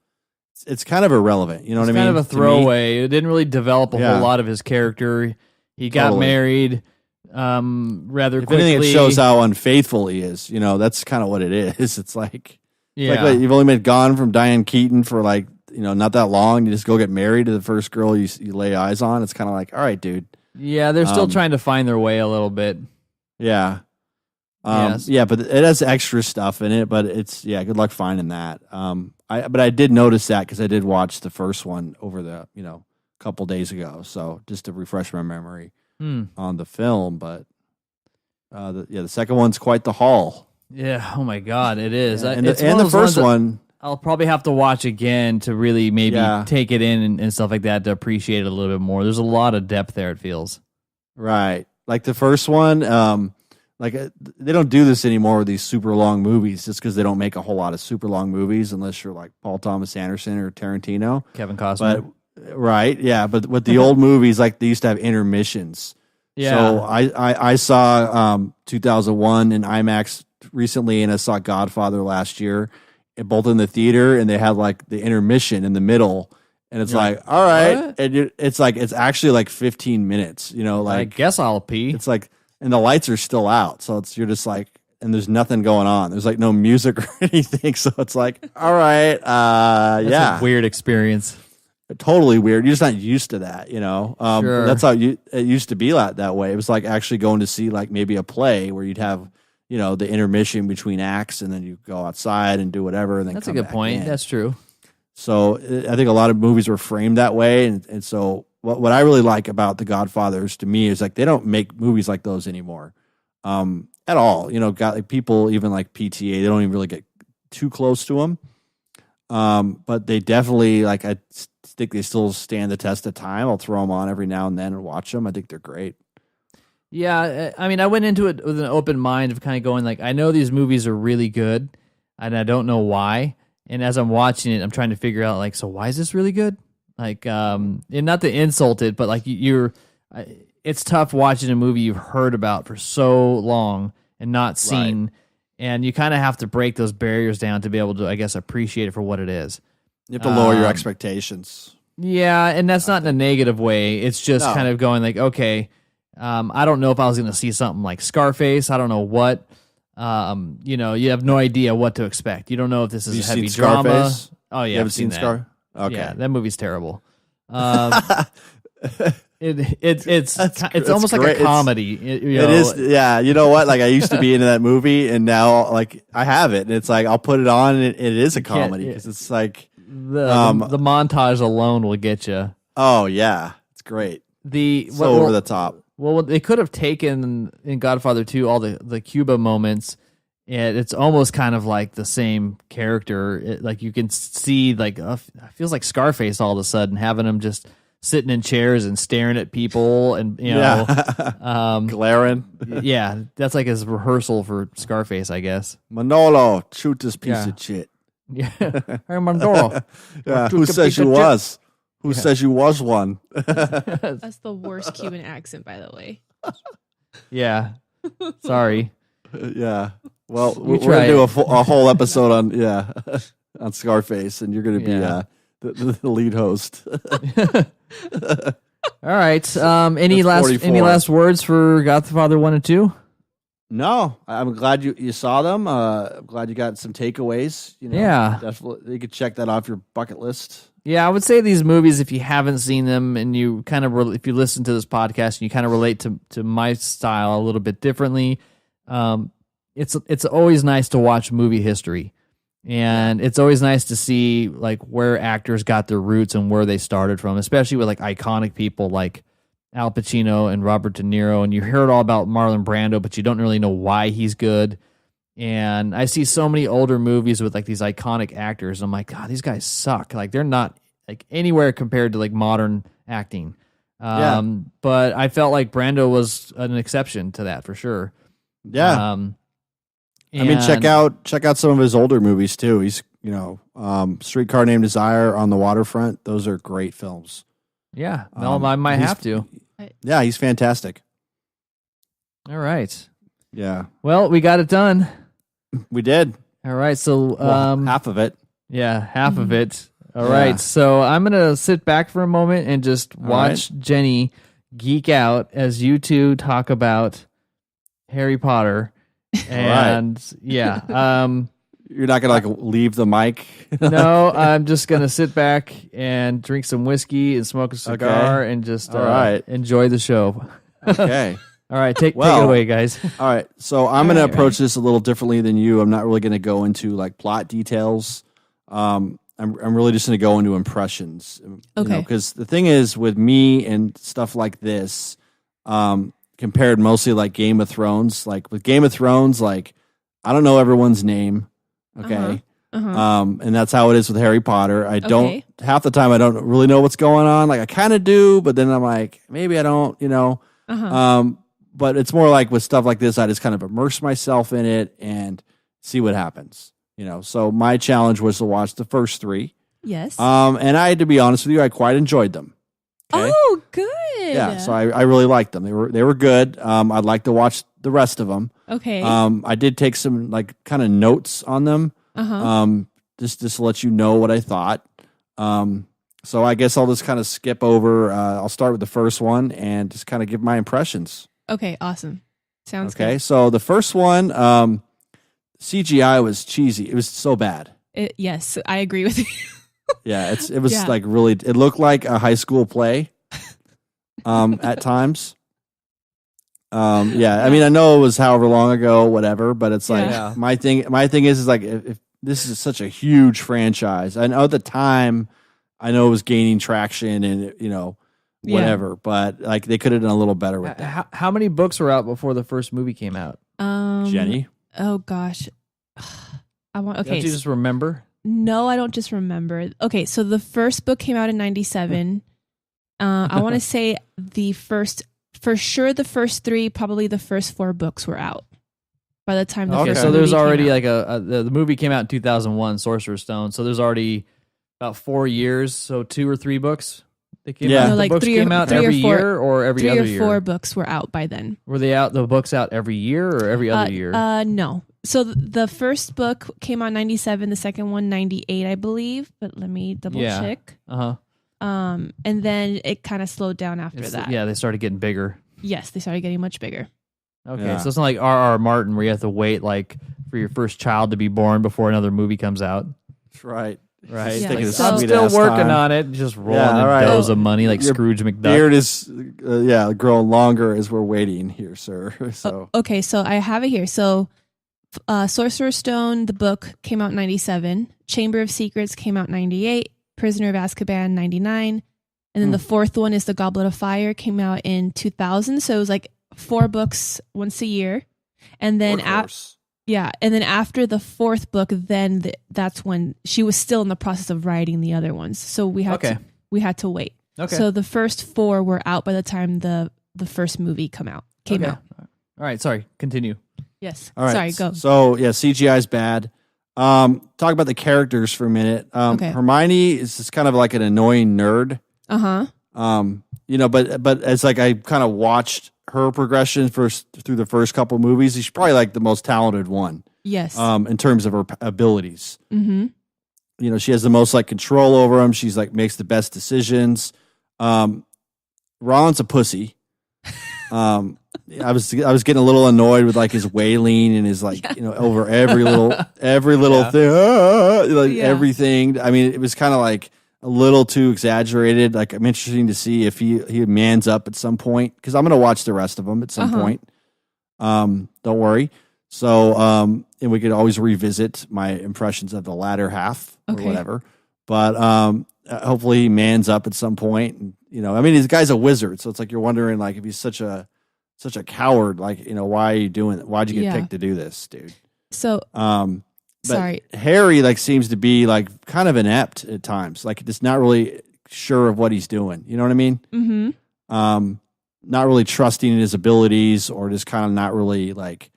It's kind of irrelevant, you know what I mean? Kind of a throwaway. It didn't really develop a whole lot of his character. He got married rather quickly. If anything, it shows how unfaithful he is. That's kind of what it is. It's like, you've only been gone from Diane Keaton for like, not that long. You just go get married to the first girl you lay eyes on. It's kind of like, all right, dude. Yeah, they're still trying to find their way a little bit. Yeah. Yeah, but it has extra stuff in it, but it's, good luck finding that. But I did notice that because I did watch the first one over the, couple days ago. So just to refresh my memory on the film, but the second one's quite the haul. Yeah. Oh my God, it is. Yeah. And the first one, I'll probably have to watch again to really maybe take it in and stuff like that to appreciate it a little bit more. There's a lot of depth there, it feels. Right. Like the first one, they don't do this anymore with these super long movies just because they don't make a whole lot of super long movies unless you're like Paul Thomas Anderson or Tarantino. Kevin Costner. But with the old movies, like they used to have intermissions. Yeah. So I saw 2001 in IMAX recently, and I saw Godfather last year, both in the theater, and they had like the intermission in the middle. And it's like, all right. What? And it's actually like 15 minutes, I guess I'll pee. It's like, and the lights are still out. So you're just like, and there's nothing going on. There's like no music or anything. So it's like, all right. That's a weird experience. Totally weird. You're just not used to that, Sure. That's how it used to be that way. It was like actually going to see like maybe a play where you'd have, the intermission between acts, and then you go outside and do whatever. And then That's a come good back point. in. That's true. So I think a lot of movies were framed that way. And so what I really like about The Godfathers to me is like they don't make movies like those anymore at all. Got like people even like PTA, they don't even really get too close to them. But they definitely, like, I think they still stand the test of time. I'll throw them on every now and then and watch them. I think they're great. Yeah, I mean, I went into it with an open mind of kind of going like, I know these movies are really good, and I don't know why. And as I'm watching it, I'm trying to figure out like, so why is this really good? Like, and not to insult it, but like it's tough watching a movie you've heard about for so long and not seen. Right. And you kind of have to break those barriers down to be able to, I guess, appreciate it for what it is. You have to lower your expectations. Yeah, and that's not in a negative way. It's just kind of going like, okay, I don't know if I was going to see something like Scarface. I don't know what. You have no idea what to expect. You don't know if this is a heavy drama. Scarface? Oh, yeah. You haven't seen Scar? Okay. Yeah, that movie's terrible. It's almost like a comedy. It is. Yeah. You know what? Like I used to be into that movie, and now like I have it, and it's like I'll put it on, and it is a comedy because it's like the montage alone will get you. Oh yeah, it's great. Over the top. Well, they could have taken in Godfather 2 all the Cuba moments, and it's almost kind of like the same character. Like you can see, like it feels like Scarface all of a sudden, having him just sitting in chairs and staring at people, and glaring. Yeah, that's like his rehearsal for Scarface, I guess. Manolo, shoot this piece of shit. Yeah, hey Manolo. Yeah, who says you was? Who says you was one? That's the worst Cuban accent, by the way. Yeah. Sorry. Yeah. Well, we're going to do a whole episode on Scarface, and you're going to be the lead host. All right. Any last words for Godfather 1 and 2? No, I'm glad you saw them. I'm glad you got some takeaways. Definitely you could check that off your bucket list. Yeah, I would say these movies, if you haven't seen them and you kind of, if you listen to this podcast and you kind of relate to my style a little bit differently, it's always nice to watch movie history. And it's always nice to see like where actors got their roots and where they started from, especially with like iconic people like Al Pacino and Robert De Niro. And you heard all about Marlon Brando, but you don't really know why he's good. And I see so many older movies with like these iconic actors. And I'm like, God, these guys suck. Like they're not like anywhere compared to like modern acting. But I felt like Brando was an exception to that for sure. Yeah. I mean, check out some of his older movies too. He's, Streetcar Named Desire, On the Waterfront. Those are great films. Yeah. No, I might have to. Yeah, he's fantastic. All right. Yeah. Well, we got it done. We did. All right. So half of it. Yeah, half of it. All right. So I'm going to sit back for a moment and just watch Jenny geek out as you two talk about Harry Potter. And you're not gonna like leave the mic. No, I'm just gonna sit back and drink some whiskey and smoke a cigar and just enjoy the show. Okay. All right, take it away, guys. All right, so I'm gonna approach this a little differently than you. I'm not really gonna go into like plot details. I'm really just gonna go into impressions. Okay. Because the thing is with me and stuff like this, compared mostly like Game of Thrones. Like with Game of Thrones, like I don't know everyone's name. Okay. And that's how it is with Harry Potter. I don't half the time I don't really know what's going on. Like I kind of do, but then I'm like, maybe I don't, but it's more like with stuff like this, I just kind of immerse myself in it and see what happens. So my challenge was to watch the first 3. Yes. And I had to be honest with you, I quite enjoyed them. Okay? Oh, good. Yeah, so I really liked them. They were good. I'd like to watch the rest of them. Okay. I did take some like kind of notes on them. Just to let you know what I thought. So I guess I'll just kind of skip over. I'll start with the first one and just kind of give my impressions. Okay, awesome. Sounds good. Okay, so the first one, CGI was cheesy. It was so bad. Yes, I agree with you. Yeah, it was like really. It looked like a high school play. At times, Yeah, I mean, I know it was however long ago, whatever, but it's like Yeah. my thing is like if this is such a huge franchise, I know at the time, I know it was gaining traction and whatever, but like they could have done a little better with that. How many books were out before the first movie came out? Jenny, Oh gosh. Don't you just remember? No, I don't just remember. Okay, so the first book came out in 97. I want to say the first 3, probably the first 4 books were out by the time the Okay, first so movie there's already came out. like the movie came out in 2001, Sorcerer's Stone. So there's already about 4 years. So 2 or 3 books. They came Yeah. out. No, The like books 3 or came out 3 or every 4 year or every 3 other or year. 4 books were out by then. Were they out? The books out every year or every other year? No. So the first book came out 97, the second one 98, I believe, but let me double check. Uh-huh. And then it kind of slowed down after that. Yeah, they started getting bigger. Yes, they started getting much bigger. Okay, Yeah. so it's not like R.R. Martin where you have to wait like for your first child to be born before another movie comes out. right? Right. Yeah, Taking like, a so- I'm sweet still ass working time. on it, just rolling Yeah, in all right. bills of money like Your Scrooge McDuck. Beard is growing longer as we're waiting here, sir. So Okay, so I have it here. So Sorcerer's Stone, the book, came out in 97. Chamber of Secrets came out in 98. Prisoner of Azkaban, 99. And then the fourth one is The Goblet of Fire, came out in 2000. So it was like 4 books once a year. And then and then after the 4th book, then that's when she was still in the process of writing the other ones. So we had to wait. Okay. So the first 4 were out by the time the first movie came out. All right, sorry. Continue. Yes. all right. Sorry, go. So yeah, CGI is bad. Talk about the characters for a minute. Okay. Hermione is just kind of like an annoying nerd. Uh-huh. But as like I kind of watched her progression through the first couple movies, she's probably like the most talented one. Yes. In terms of her abilities. Mm-hmm. She has the most like control over them. She's like makes the best decisions. Ron's a pussy. I was getting a little annoyed with like his wailing and his like over every little thing, everything. I mean, it was kind of like a little too exaggerated. Like I'm interested to see if he mans up at some point because I'm gonna watch the rest of them at some point. Don't worry. So and we could always revisit my impressions of the latter half or whatever. But hopefully he mans up at some point. And, I mean, this guy's a wizard, so it's like you're wondering like if he's such a coward, like why are you doing it? Why'd you get picked to do this, dude? So But sorry. Harry like seems to be like kind of inept at times, like just not really sure of what he's doing. You know what I mean? Mm-hmm. Not really trusting in his abilities, or just kind of not really like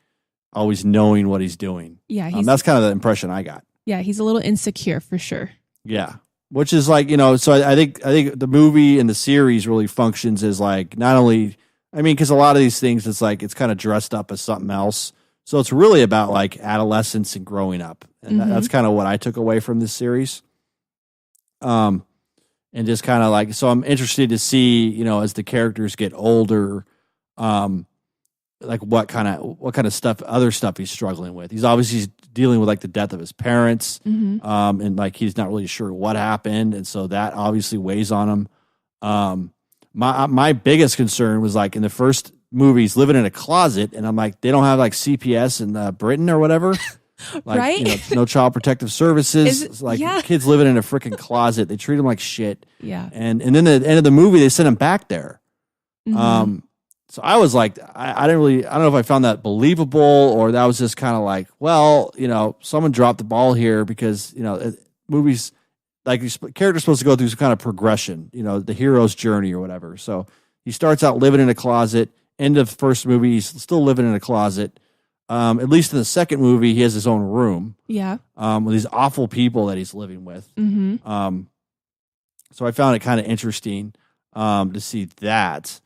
always knowing what he's doing. Yeah, that's kind of the impression I got. Yeah, he's a little insecure for sure. Yeah, which is like so I think the movie and the series really functions as like not only because a lot of these things it's like it's kind of dressed up as something else. So it's really about like adolescence and growing up. And that's kind of what I took away from this series. And just kind of like, so I'm interested to see, as the characters get older, like what kind of stuff, other stuff he's struggling with. He's obviously dealing with like the death of his parents. And like, he's not really sure what happened. And so that obviously weighs on him. My biggest concern was like in the first movies living in a closet, and I'm like, they don't have like CPS in Britain or whatever. Like, right? No child protective services. Kids living in a freaking closet. They treat them like shit. Yeah. And then at the end of the movie, they send them back there. So I was like, I don't know if I found that believable, or that was just kind of like, well, someone dropped the ball here because, movies, like these characters supposed to go through some kind of progression, the hero's journey or whatever. So he starts out living in a closet. End of first movie, he's still living in a closet. At least in the second movie, he has his own room. Yeah. With these awful people that he's living with. So I found it kind of interesting to see that.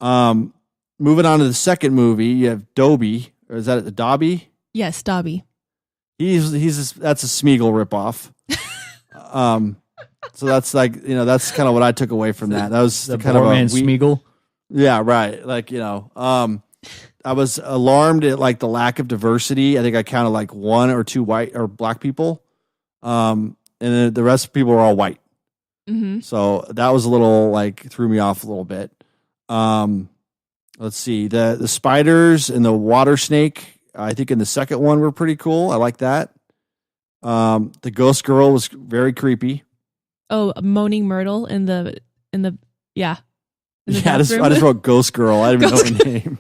Moving on to the second movie, you have Dobby, or is that it, Dobby? Yes, Dobby. That's a Smeagol ripoff. So that's like that's kind of what I took away from that. That was The kind of man Smeagol. Yeah, right. Like I was alarmed at like the lack of diversity. I think I counted like 1 or 2 white or black people, and then the rest of people were all white. So that was a little like threw me off a little bit. let's see, the spiders and the water snake. I think in the second one were pretty cool. I like that. The ghost girl was very creepy. Oh, Moaning Myrtle in the yeah. In the I just wrote Ghost Girl. I didn't even know her name.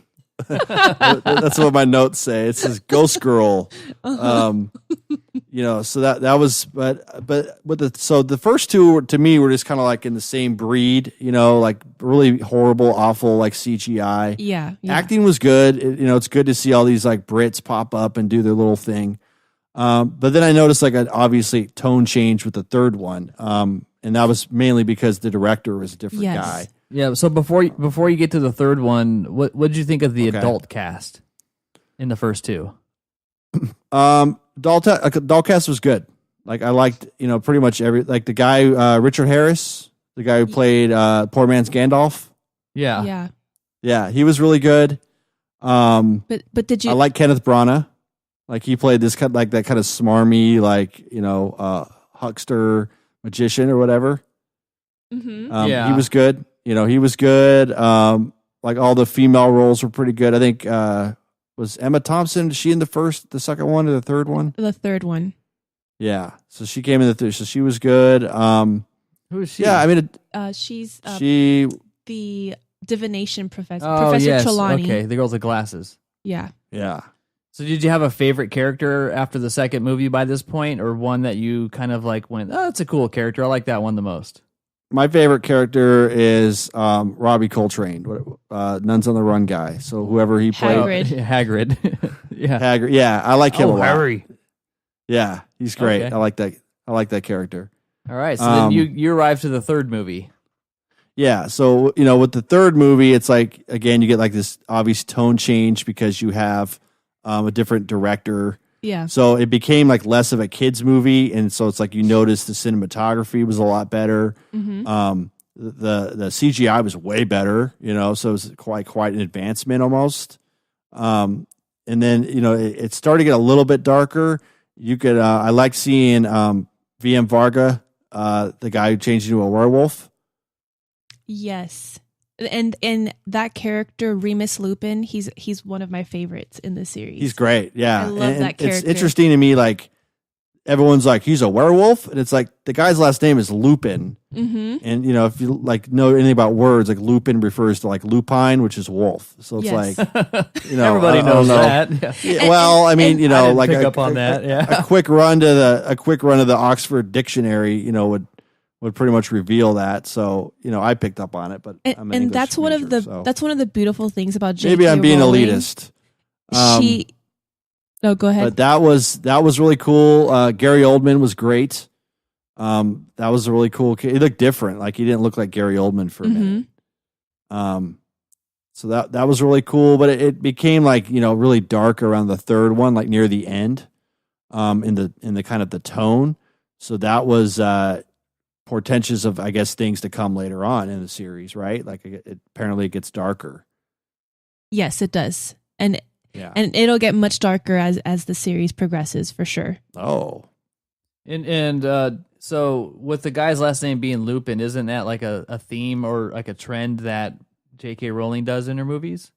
That's what my notes say. It says Ghost Girl. So that was, but with the first two to me were just kind of like in the same breed, like really horrible, awful, like CGI. Yeah. Acting was good. It's good to see all these like Brits pop up and do their little thing. But then I noticed like an obviously tone change with the third one. And that was mainly because the director was a different guy. Yeah. So before you get to the third one, what did you think of the adult cast in the first two? Adult cast was good. Like I liked, pretty much the guy, Richard Harris, the guy who played Poor Man's Gandalf. Yeah. Yeah. He was really good. But did you? I like Kenneth Branagh. Like he played this kind like that kind of smarmy, like, huckster magician or whatever. Mm-hmm. He was good. He was good. Like all the female roles were pretty good. I think was Emma Thompson. Is she in the second one, or the third one? The third one. Yeah. So she came in the third. So she was good. Who is she? Yeah. I mean, she's she the divination professor. Oh, Professor yes. Trelawney. Okay, the girl with the glasses. Yeah. Yeah. So did you have a favorite character after the second movie by this point, or one that you kind of like went, oh, that's a cool character. I like that one the most. My favorite character is Robbie Coltrane, Nuns on the Run guy. So whoever he played. Hagrid. Yeah. Hagrid. Yeah, I like him a lot. Harry. Yeah, he's great. Okay. I like that. I like that character. All right. So then you arrive to the third movie. Yeah. So, with the third movie, it's like, again, you get like this obvious tone change because you have a different director. Yeah. So it became like less of a kid's movie. And so it's like you notice the cinematography was a lot better. Mm-hmm. The CGI was way better, so it was quite an advancement almost. And then, it started to get a little bit darker. You could, I like seeing VM Varga, the guy who changed into a werewolf. Yes. And that character, Remus Lupin, he's one of my favorites in the series. He's great. Yeah. I love that character. It's interesting to me, like, everyone's like, he's a werewolf, and it's like the guy's last name is Lupin. Mm-hmm. And if you like know anything about words, like Lupin refers to like lupine, which is wolf. So it's like, everybody knows that. Yeah. Well, I mean, I didn't like pick up on that. Yeah. a quick run to the Oxford Dictionary, would pretty much reveal that. So I picked up on it, but I'm an English that's one major, of the that's one of the beautiful things about J.K. maybe I'm being Rowling. elitist. No, go ahead. But that was really cool. Gary Oldman was great. That was a really cool kid. He looked different. Like he didn't look like Gary Oldman for a minute. So that was really cool. But it became like really dark around the third one, like near the end, in the kind of the tone. So that was portentous of, I guess, things to come later on in the series, right? Like apparently it gets darker. Yes, it does, and yeah, and it'll get much darker as the series progresses, for sure. Oh, and so with the guy's last name being Lupin, isn't that like a theme or like a trend that J.K. Rowling does in her movies?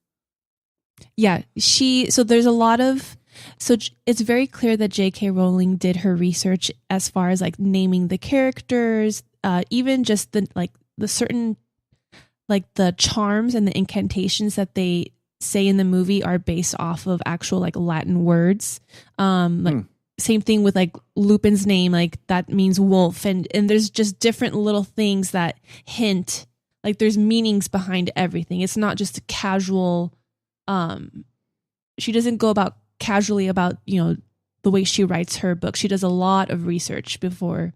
Yeah, so there's a lot of. So it's very clear that J.K. Rowling did her research as far as like naming the characters, even just the certain like the charms and the incantations that they say in the movie are based off of actual like Latin words. Same thing with like Lupin's name, like that means wolf, and there's just different little things that hint like there's meanings behind everything. It's not just a casual. She doesn't go about casually about the way she writes her book. She does a lot of research before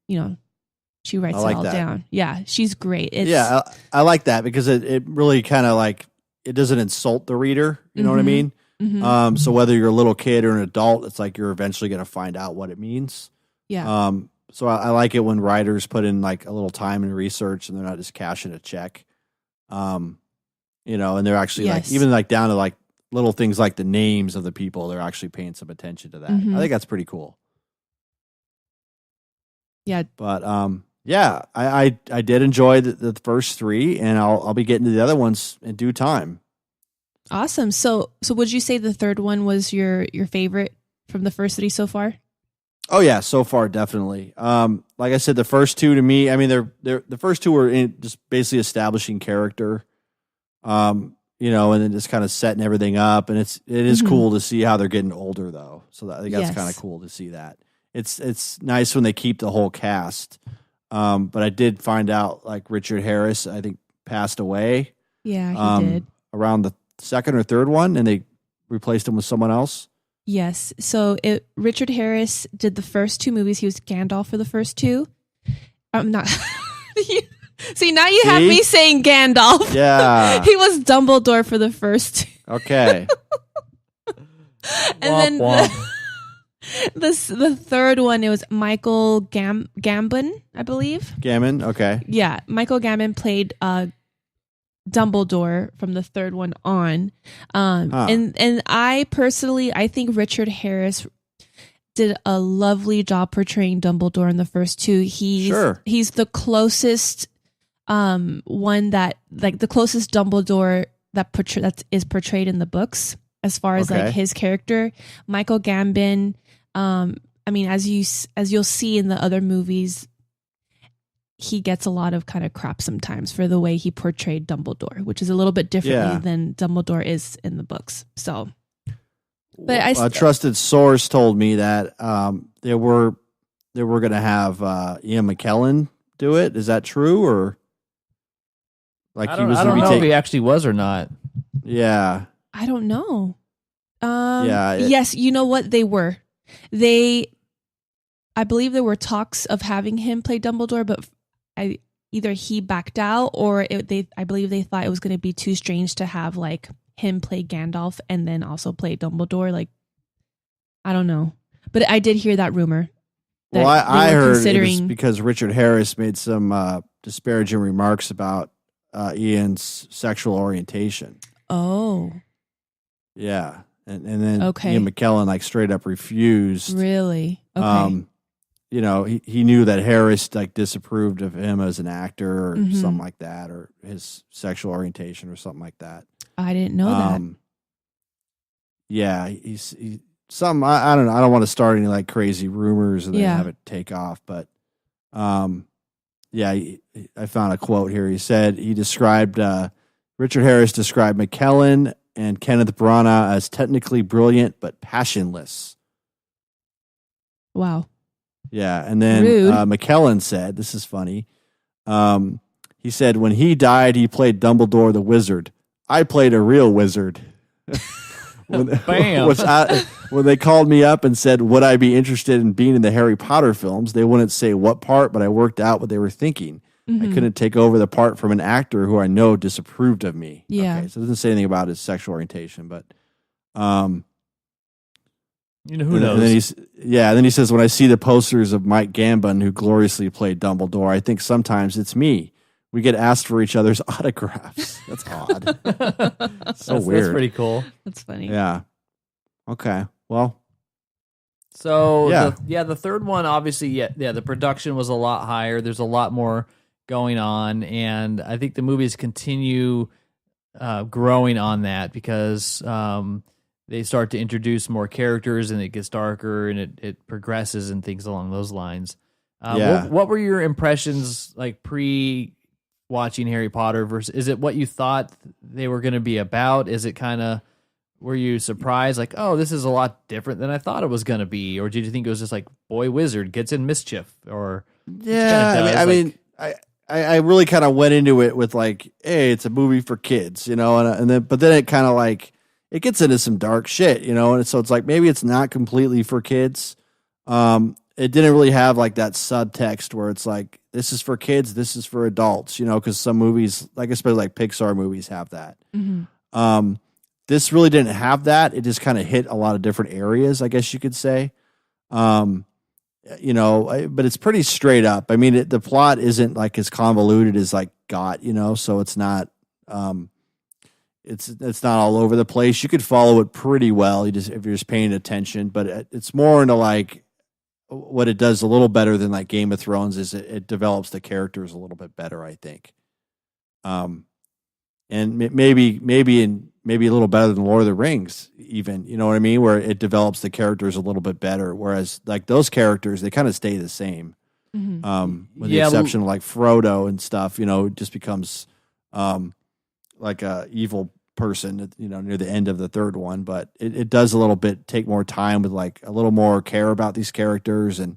she writes it all down. Yeah, she's great. I like that because it really kind of like it doesn't insult the reader. You know what I mean? Mm-hmm. So whether you're a little kid or an adult, it's like you're eventually going to find out what it means. Yeah. So I like it when writers put in like a little time and research, and they're not just cashing a check. And they're actually like even like down to like little things like the names of the people, they're actually paying some attention to that. I think that's pretty cool. Yeah. But I did enjoy the first three, and I'll be getting to the other ones in due time. Awesome. So would you say the third one was your favorite from the first three so far? Oh yeah, so far definitely. Like I said, the first two to me, I mean, they're the first two were just basically establishing character, you know, and then just kind of setting everything up. And it is cool to see how they're getting older though. So I think that's kind of cool to see that. It's nice when they keep the whole cast. But I did find out like Richard Harris, I think, passed away. Yeah, he did around the second or third one, and they replaced him with someone else. Yes. So Richard Harris did the first two movies. He was Gandalf for the first two. I'm not. See, now you have me saying Gandalf. Yeah. He was Dumbledore for the first two. Okay. And then the third one, it was Michael Gambon, I believe. Gammon, okay. Yeah. Michael Gambon played Dumbledore from the third one on. And I personally, I think Richard Harris did a lovely job portraying Dumbledore in the first two. He's the closest one that, like, the closest Dumbledore that is portrayed in the books as far as like his character. Michael Gambon, I mean, as you'll see in the other movies, he gets a lot of kind of crap sometimes for the way he portrayed Dumbledore, which is a little bit differently than Dumbledore is in the books. So, but a trusted source told me that they were going to have Ian McKellen do it. Is that true, or like I don't know if he actually was or not. Yeah, I don't know. Yes, you know what? They were. I believe there were talks of having him play Dumbledore, but either he backed out or I believe they thought it was going to be too strange to have like him play Gandalf and then also play Dumbledore. Like, I don't know, but I did hear that rumor. Well, I heard it was because Richard Harris made some disparaging remarks about Ian's sexual orientation. Oh, yeah, and then Ian McKellen like straight up refused. Really? Okay. You know, he knew that Harris like disapproved of him as an actor or something like that, or his sexual orientation or something like that. I didn't know that. Yeah, he's some. I don't know. I don't want to start any like crazy rumors and then have it take off. But yeah, I found a quote here. He said Richard Harris described McKellen and Kenneth Branagh as technically brilliant but passionless. Wow. Yeah, and then McKellen said, this is funny, he said, when he died, he played Dumbledore the Wizard. I played a real wizard. Bam. When they called me up and said, would I be interested in being in the Harry Potter films, they wouldn't say what part, but I worked out what they were thinking. I couldn't take over the part from an actor who I know disapproved of me. Yeah. Okay, so it doesn't say anything about his sexual orientation, but... you know, who knows? Then he says, when I see the posters of Mike Gambon, who gloriously played Dumbledore, I think sometimes it's me. We get asked for each other's autographs. That's odd. So weird. That's pretty cool. That's funny. Yeah. Okay. Well. So, the third one, obviously, the production was a lot higher. There's a lot more going on, and I think the movies continue growing on that because... they start to introduce more characters and it gets darker and it progresses and things along those lines. What were your impressions like pre-watching Harry Potter versus, is it what you thought they were going to be about? Is it kind of, were you surprised like, oh, this is a lot different than I thought it was going to be? Or did you think it was just like boy wizard gets in mischief or? Yeah, I really kind of went into it with like, hey, it's a movie for kids, you know, but then it kind of like, it gets into some dark shit, you know, and so it's like maybe it's not completely for kids. It didn't really have like that subtext where it's like this is for kids, this is for adults, you know, because some movies, like especially like Pixar movies, have that. This really didn't have that. It just kind of hit a lot of different areas, I guess you could say. You know, but it's pretty straight up. I mean, the plot isn't like as convoluted as like Got, you know, so it's not. It's not all over the place. You could follow it pretty well if you're just paying attention, but it's more into like what it does a little better than like Game of Thrones is it develops the characters a little bit better, I think. And maybe maybe a little better than Lord of the Rings, even, you know what I mean? Where it develops the characters a little bit better. Whereas like those characters, they kind of stay the same. With the exception of like Frodo and stuff, you know, it just becomes like a evil person, you know, near the end of the third one. But it does a little bit take more time with like a little more care about these characters and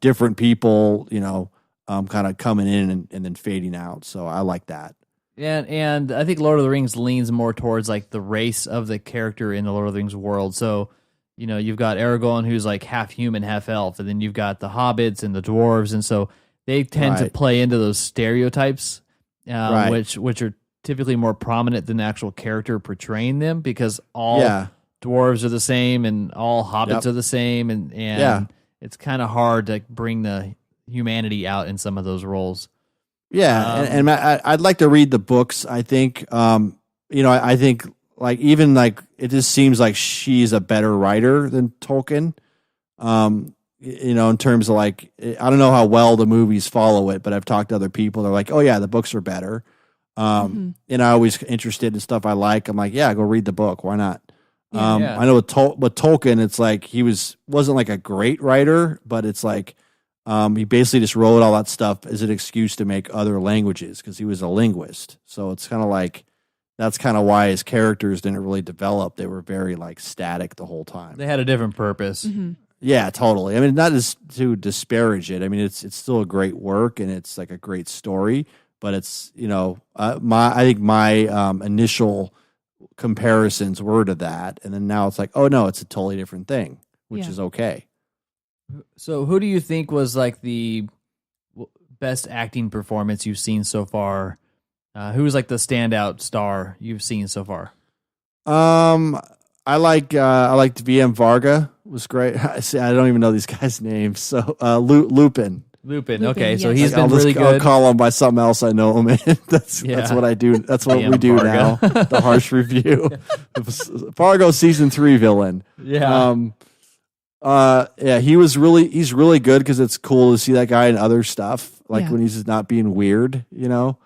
different people, you know, kind of coming in and then fading out. So I like that. And I think Lord of the Rings leans more towards like the race of the character in the Lord of the Rings world. So, you know, you've got Aragorn, who's like half human, half elf, and then you've got the hobbits and the dwarves, and so they tend to play into those stereotypes, which are typically more prominent than the actual character portraying them, because all dwarves are the same and all hobbits are the same, and it's kind of hard to bring the humanity out in some of those roles. Yeah, and I'd like to read the books. I think, you know, I think like even like it just seems like she's a better writer than Tolkien. You know, in terms of like, I don't know how well the movies follow it, but I've talked to other people. They're like, oh yeah, the books are better. And I'm always interested in stuff I like. I'm like, yeah, go read the book. Why not? I know with Tolkien, it's like he wasn't like a great writer, but it's like. He basically just wrote all that stuff as an excuse to make other languages because he was a linguist. So it's kind of like that's kind of why his characters didn't really develop. They were very like static the whole time. They had a different purpose. Yeah, totally. I mean, not as to disparage it. I mean, it's still a great work and it's like a great story. But it's, you know, I think my initial comparisons were to that, and then now it's like, oh no, it's a totally different thing, which is okay. So who do you think was like the best acting performance you've seen so far? Who was like the standout star you've seen so far? I liked VM Varga was great. I don't even know these guys' names. So Lupin. Okay, yes. so he's been really good. I'll call him by something else I know him in. That's what I do. That's what we do now. The Harsch review. Fargo season 3 villain. Yeah. He's really good because it's cool to see that guy in other stuff, like when he's just not being weird, you know.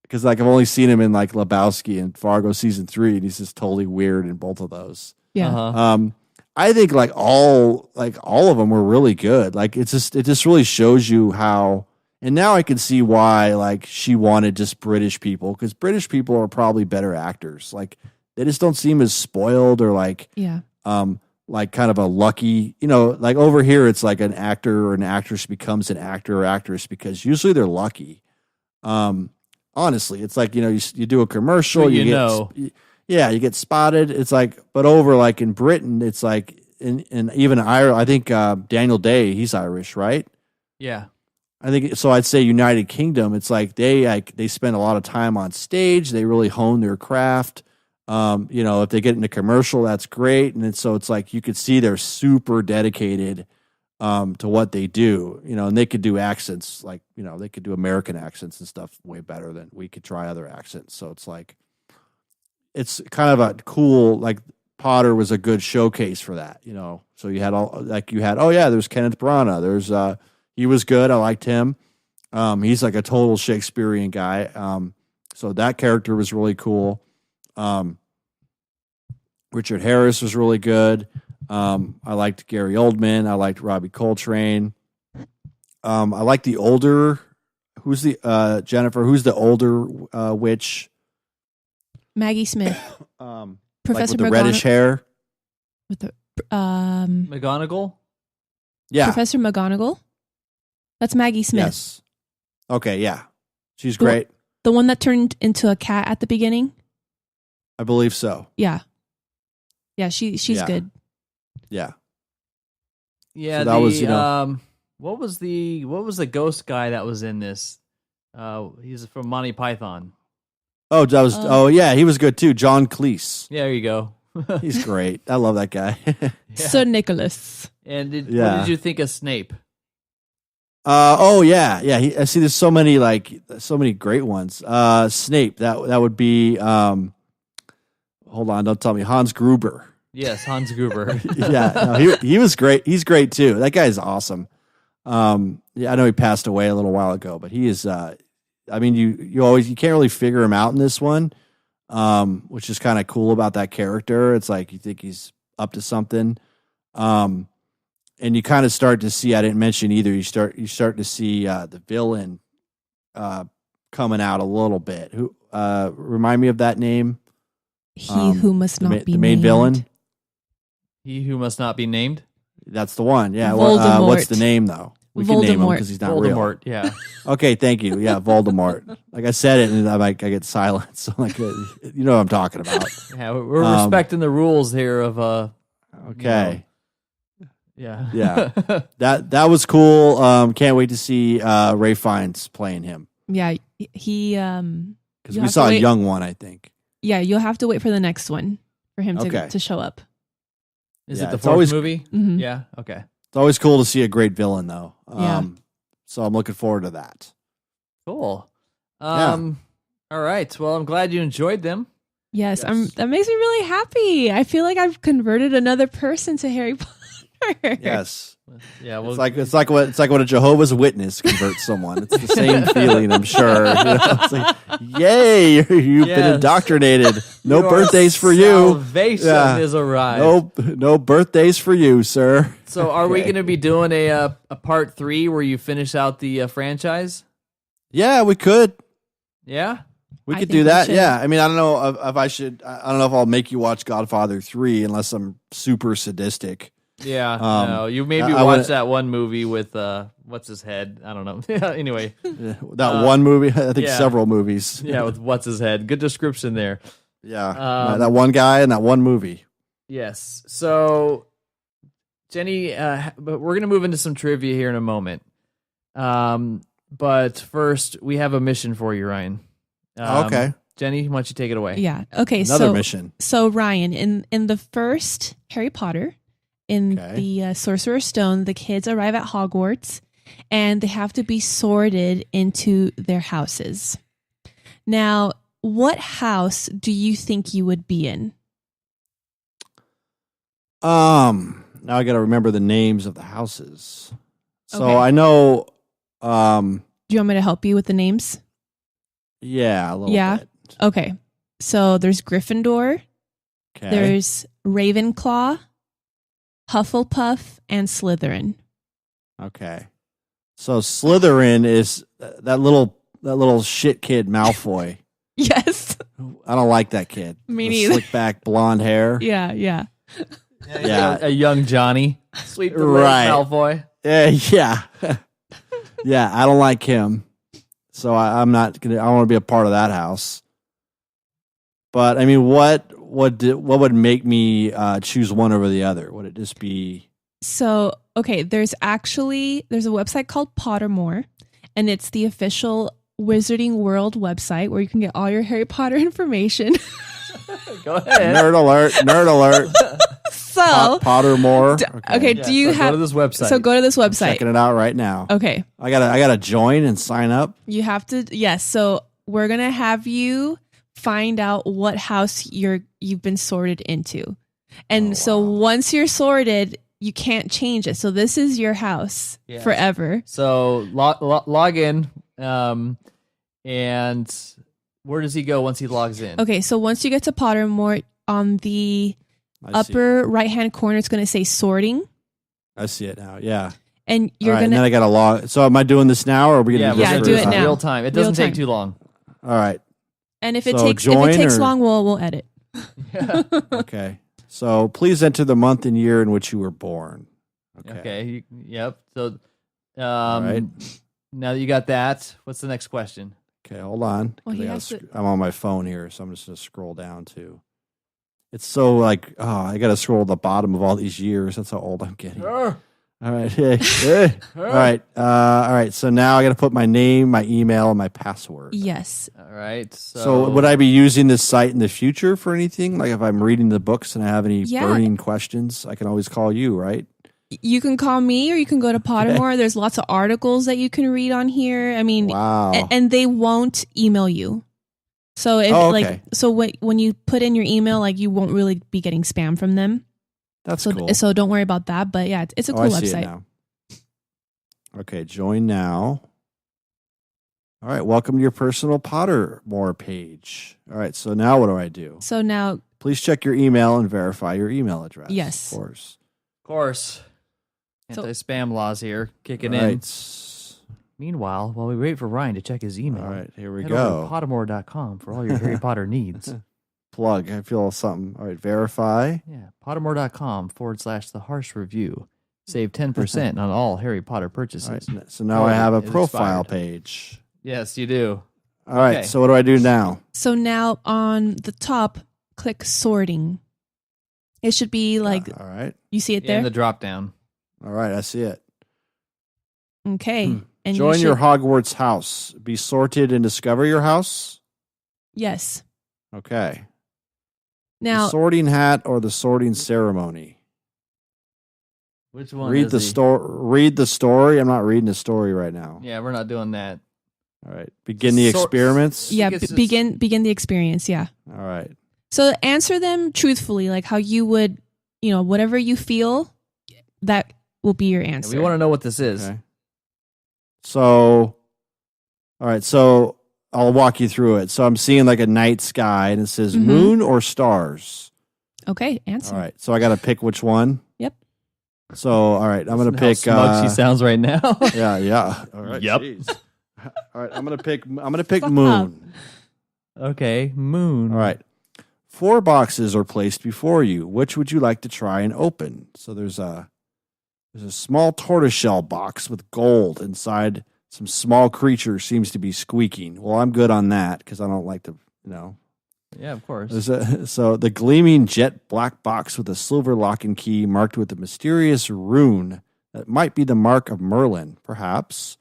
Because like I've only seen him in like Lebowski and Fargo season 3, and he's just totally weird in both of those. Yeah. I think like all of them were really good. Like it just really shows you how. And now I can see why like she wanted just British people, because British people are probably better actors. Like they just don't seem as spoiled or like like kind of a lucky, you know, like over here it's like an actor or an actress becomes an actor or actress because usually they're lucky. Honestly, it's like, you know, you do a commercial, you get spotted. It's like, but over like in Britain, it's like in even Ireland, I think Daniel Day, he's Irish, right? Yeah. I think so. I'd say United Kingdom, it's like they spend a lot of time on stage. They really hone their craft. You know, if they get in a commercial, that's great. And so it's like you could see they're super dedicated to what they do, you know, and they could do accents like, you know, they could do American accents and stuff way better than we could try other accents. So it's like, it's kind of a cool, like Potter was a good showcase for that, you know. So you had there's Kenneth Branagh. He was good. I liked him. He's like a total Shakespearean guy. So that character was really cool. Richard Harris was really good. I liked Gary Oldman. I liked Robbie Coltrane. I like the older. Who's the Jennifer? Who's the older witch? Maggie Smith. like Professor with the reddish hair. With the McGonagall. Yeah, Professor McGonagall. That's Maggie Smith. Yes. Okay. Yeah, she's great. The one that turned into a cat at the beginning. I believe so. Yeah. Yeah, she's good. Yeah. Yeah, so that was, you know, what was the ghost guy that was in this? He's from Monty Python. Oh, that was he was good too. John Cleese. Yeah, there you go. He's great. I love that guy. Sir Nicholas. And what did you think of Snape? I see. There's so many great ones. Snape. That would be. Hold on, don't tell me. Hans Gruber. Yes, Hans Gruber. He was great. He's great too. That guy is awesome. I know he passed away a little while ago, but he is. I mean, you can't really figure him out in this one. which is kind of cool about that character. It's like you think he's up to something. And you kind of start to see, I didn't mention either, you start to see the villain coming out a little bit. Who remind me of that name? He who must not be the main named. villain. He who must not be named. That's the one. Yeah. Voldemort. What's the name though? We can name him Voldemort. because he's not Voldemort. real. Yeah. Okay, thank you. Yeah, Voldemort. Like I said it, and I'm like I get silent. So like, you know what I'm talking about. Yeah. We're respecting the rules here of Okay. Yeah. Yeah. That was cool. Can't wait to see Ray Fiennes playing him. Yeah, he Because we saw a young one, I think. Yeah, you'll have to wait for the next one for him Okay. to show up. Is Yeah, it the it's fourth always- movie? Mhm. Yeah. Okay. It's always cool to see a great villain, though. Yeah. So I'm looking forward to that. Cool. Yeah. All right. Well, I'm glad you enjoyed them. Yes, Yes. that makes me really happy. I feel like I've converted another person to Harry Potter. Yes. Yeah. Well, It's like when a Jehovah's Witness converts someone. It's the same feeling, I'm sure. You know, it's like, yay, you've been Yes. indoctrinated. No your birthdays for you. Salvation Yeah. is arrived. No birthdays for you, sir. So, are we Okay. going to be doing a part 3 where you finish out the franchise? Yeah, we could. Yeah. We I could think do we that. should. Yeah. I mean, I don't know if I should. I don't know if I'll make you watch Godfather 3 unless I'm super sadistic. Yeah. Um, no, you maybe I watch would- that one movie with what's his head? I don't know. Yeah. Anyway. That one movie, I think yeah. several movies. Yeah, with what's his head? Good description there. Yeah. That one guy and that one movie. Yes. So, Jenny, but we're going to move into some trivia here in a moment. But first, we have a mission for you, Ryan. Okay. Jenny, why don't you take it away? Yeah. Okay. Another mission. So Ryan, in the first Harry Potter, in Okay. the Sorcerer's Stone, the kids arrive at Hogwarts, and they have to be sorted into their houses. Now, what house do you think you would be in? Now I got to remember the names of the houses. So Okay. I know. Do you want me to help you with the names? Yeah, a little Yeah. bit. Okay. So there's Gryffindor, Okay. there's Ravenclaw, Hufflepuff, and Slytherin. Okay. So Slytherin is that little shit kid Malfoy. Yes. I don't like that kid. Me The neither. Slick back blonde hair. Yeah. Yeah. Yeah. A young Johnny. Sweep the Right. Malfoy. Yeah. Yeah, I don't like him. So I'm not gonna. I want to be a part of that house. But I mean, what would make me choose one over the other? Would it just be? So, okay, there's a website called Pottermore, and it's the official Wizarding World website where you can get all your Harry Potter information. Go ahead. Nerd alert! Nerd alert! So, Pottermore. okay, Yeah, do you so have go to this website? So go to this website. Checking it out right now. Okay, I gotta join and sign up. you have to. Yes, so we're gonna have you find out what house you've been sorted into, and so once you're sorted, you can't change it. So this is your house Yes. forever. So log in, and where does he go once he logs in? Okay, so once you get to Pottermore, on the upper right hand corner, it's going to say sorting, I see it now. Yeah. and you're All right, and gonna. then I gotta log. So am I doing this now, or are we gonna Yeah, do this Yeah, we're for do gonna it time? now. Real time. It Real doesn't take time. too long. All right. And if it So takes join or- long, we'll edit. Okay. So please enter the month and year in which you were born. Okay. Yep. So, All right. now that you got that, what's the next question? Okay, hold on. Well, 'cause he I gotta has to- I'm on my phone here, so I'm just gonna scroll down to. It's so like, I gotta scroll to the bottom of all these years. That's how old I'm getting. All right. Hey. All right. All right. So now I gotta put my name, my email, and my password. Yes. All right. So would I be using this site in the future for anything? Like if I'm reading the books and I have any Yeah. burning questions, I can always call you, right? You can call me or you can go to Pottermore. There's lots of articles that you can read on here. I mean, Wow. and they won't email you. So if Oh, okay. when you put in your email, like you won't really be getting spam from them. That's So cool. so don't worry about that. But yeah, it's a cool I see it website. now. Okay, join now. All right. Welcome to your personal Pottermore page. All right. So now what do I do? So now, Please check your email and verify your email address. Yes. Of course. Of course. So- Anti-spam laws here kicking All in. right. Meanwhile, while we wait for Ryan to check his email, All right. Here we head go. over to Pottermore.com for all your Harry Potter needs. Plug. I feel something. All right. Verify. Yeah, Pottermore.com/the Harsch review. Save 10% on all Harry Potter purchases. All right. So now Oh, I have a it's profile expired. page. Yes, you do. All right. Okay. So what do I do now? so now on the top, click sorting. It should be like, All right. you see it Yeah, in there? the drop down. All right. I see it. Okay. And Join you your should, Hogwarts house. Be sorted and discover your house. yes. Okay. Now, the sorting hat or the sorting ceremony? Which one? Read is the he? story. Read the story. I'm not reading the story right now. Yeah, we're not doing that. All right. Begin the Sor- experiments. yeah, guess it's- begin the experience. Yeah. All right. So answer them truthfully, like how you would, whatever you feel, that will be your Yeah, answer. we want to know what this is. Okay. So, all right. So I'll walk you through it. So I'm seeing like a night sky and it says Mhm. moon or stars. Okay, answer. All right. So I got to pick which one. Yep. So, all right. I'm going to Listen how pick. smug she sounds right now. Yeah. All right. Yep. Jeez. All right. I'm going to pick moon. Okay, moon. All right. 4 boxes are placed before you. Which would you like to try and open? So there's a small tortoiseshell box with gold inside. Some small creature seems to be squeaking. Well, I'm good on that because I don't like to, Yeah, of course. So the gleaming jet black box with a silver lock and key marked with a mysterious rune that might be the mark of Merlin, perhaps.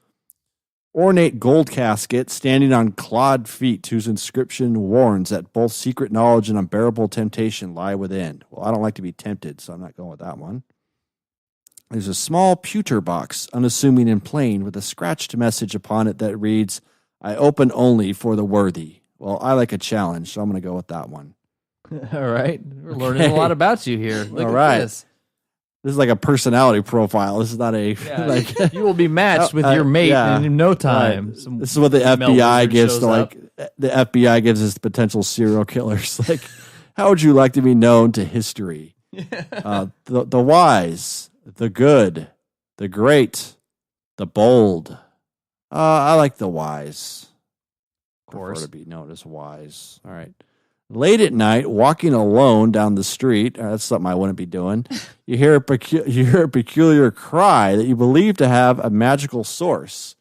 Ornate gold casket standing on clawed feet whose inscription warns that both secret knowledge and unbearable temptation lie within. Well, I don't like to be tempted, so I'm not going with that one. There's a small pewter box, unassuming and plain, with a scratched message upon it that reads, I open only for the worthy. Well, I like a challenge, so I'm going to go with that one. All right. We're learning a lot about you here. Look All at right. this. This is like a personality profile. This is not a Yeah, like. you will be matched with your mate in no time. Some This is what the female FBI wizard gives shows to up. the FBI gives us potential serial killers. Like, how would you like to be known to history? The wise, the good, the great, the bold. I like the wise. Of course. Prefer to be known as wise. All right. Late at night, walking alone down the street, that's something I wouldn't be doing. You hear a peculiar cry that you believe to have a magical source.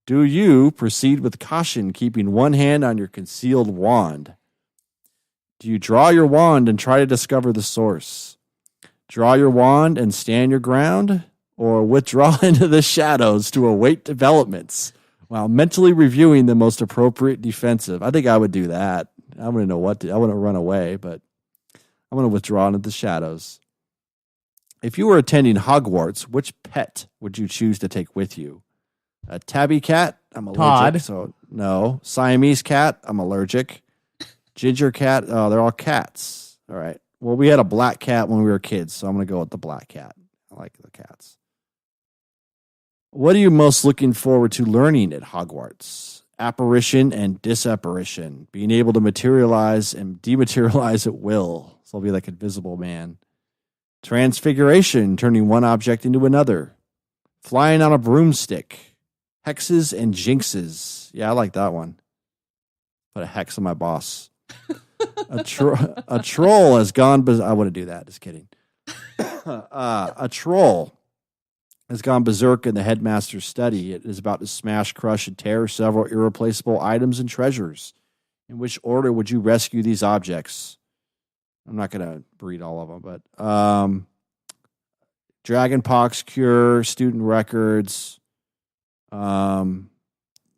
Do you proceed with caution, keeping one hand on your concealed wand? Do you draw your wand and try to discover the source? Draw your wand and stand your ground, or withdraw into the shadows to await developments while mentally reviewing the most appropriate defensive? I think I would do that. I wouldn't know what to. I wouldn't run away, but I'm going to withdraw into the shadows. If you were attending Hogwarts, which pet would you choose to take with you? A tabby cat? I'm allergic. Todd. So no. Siamese cat? I'm allergic. Ginger cat? Oh, they're all cats. All right. Well, we had a black cat when we were kids, so I'm going to go with the black cat. I like the cats. What are you most looking forward to learning at Hogwarts? Apparition and disapparition. Being able to materialize and dematerialize at will. So I'll be like Invisible Man. Transfiguration, turning one object into another. Flying on a broomstick. Hexes and jinxes. Yeah, I like that one. Put a hex on my boss. A troll has gone... I wouldn't do that. Just kidding. A troll has gone berserk in the headmaster's study. It is about to smash, crush, and tear several irreplaceable items and treasures. In which order would you rescue these objects? I'm not going to read all of them, but Dragonpox cure, student records, and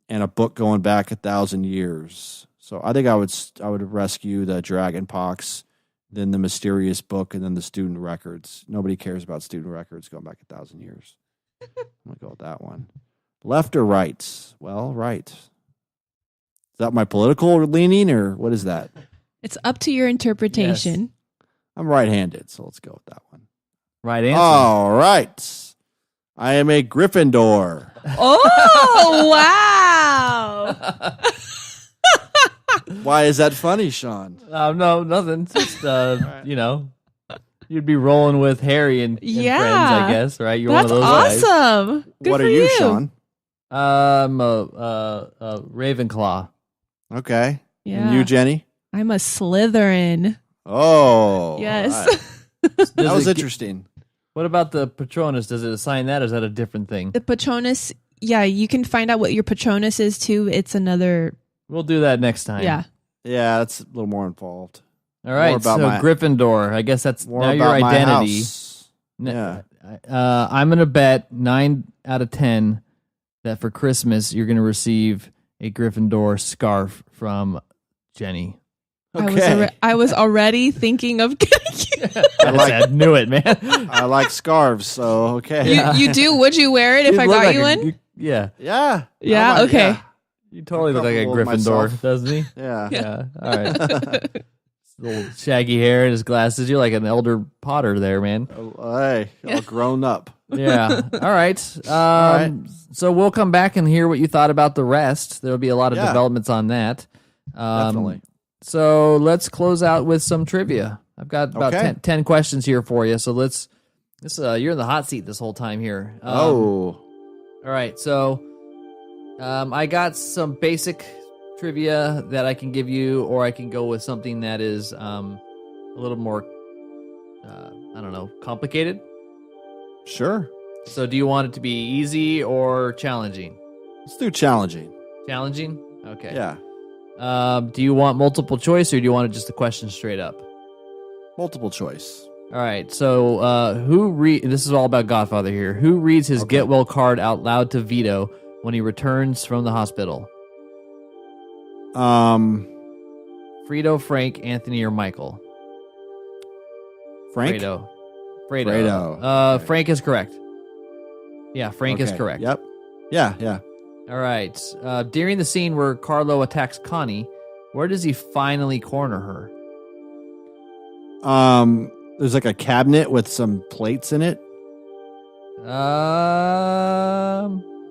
a book going back 1,000 years. So I think I would rescue the Dragonpox, then the mysterious book, and then the student records. Nobody cares about student records going back 1,000 years. I'm going to go with that one. Left or right? Well, right. Is that my political leaning, or what is that? It's up to your interpretation. I'm right-handed, so let's go with that one. Right answer. All right. I am a Gryffindor. Oh, wow. Why is that funny, Sean? No, nothing. It's just, you'd be rolling with Harry and friends, I guess, right? You're That's one of those guys. awesome. Good What for are you, Sean? I'm a Ravenclaw. Okay. Yeah. And you, Jenny? I'm a Slytherin. Oh. Yes. all right. That was it interesting. What about the Patronus? Does it assign that, or is that a different thing? The Patronus, yeah, you can find out what your Patronus is too. It's another, We'll do that next time. yeah. Yeah, that's a little more involved. All right, More about so my- Gryffindor. I guess that's More now about your my identity. house. Yeah. I'm going to bet 9 out of 10 that for Christmas you're going to receive a Gryffindor scarf from Jenny. Okay. I was already thinking of getting you. I knew it, man. I like scarves, so okay. You do? Would you wear it if You I look got like you a- one? Yeah. Yeah. Yeah, I like- okay. yeah. You totally look like a comfortable with Gryffindor, myself. doesn't he? Yeah. Yeah. All right. Little shaggy hair and his glasses. You're like an elder Potter there, man. Oh, hey, all grown up. Yeah. All right. right. So we'll come back and hear what you thought about the rest. There'll be a lot of Yeah. developments on that. Definitely. So let's close out with some trivia. I've got about Okay. 10 questions here for you. So let's. You're in the hot seat this whole time here. Oh. All right. So I got some basic trivia that I can give you, or I can go with something that is a little more, I don't know, complicated. Sure. So do you want it to be easy or challenging? Let's do challenging. Challenging? Okay. Yeah. Do you want multiple choice, or do you want just a question straight up? Multiple choice. All right. So this is all about Godfather here. Who reads his Okay. get well card out loud to Vito when he returns from the hospital? Fredo, Frank, Anthony, or Michael? Frank? Fredo. Fredo. Okay. Frank is correct. Yeah, Frank is Okay. correct. Yep. Yeah, yeah. All right. During the scene where Carlo attacks Connie, where does he finally corner her? There's like a cabinet with some plates in it.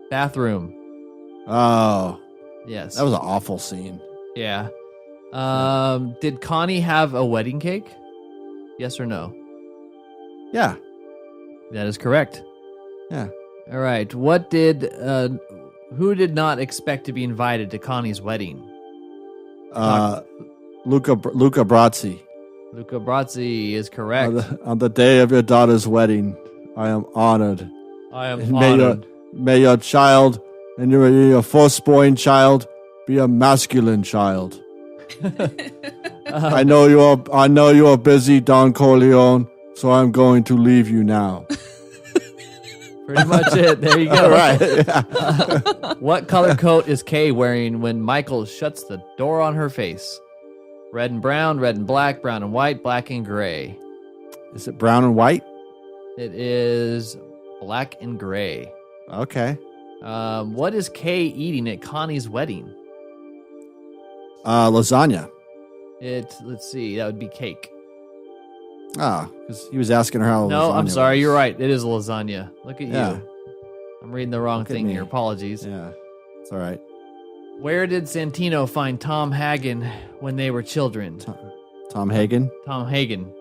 Bathroom. Oh, Yes. that was an awful scene. Yeah. Did Connie have a wedding cake? Yes or no? Yeah. That is correct. Yeah. All right. Who did not expect to be invited to Connie's wedding? Luca Brazzi. Luca Brazzi is correct. On the day of your daughter's wedding, I am honored. I am And honored. May your child and your firstborn child be a masculine child. I know you are busy, Don Corleone, so I'm going to leave you now. Pretty much it. There you go. All right. Yeah. What color coat is Kay wearing when Michael shuts the door on her face? Red and brown, red and black, brown and white, black and gray. Is it brown and white? It is black and gray. Okay. What is Kay eating at Connie's wedding? Lasagna. Let's see, that would be cake. Ah, because he was asking her how. No, I'm lasagna sorry, was. you're right. It is lasagna. Look at Yeah. you. I'm reading the wrong Look at thing me. here. Apologies. Yeah, it's all right. Where did Santino find Tom Hagen when they were children? Tom Hagen Tom Hagen.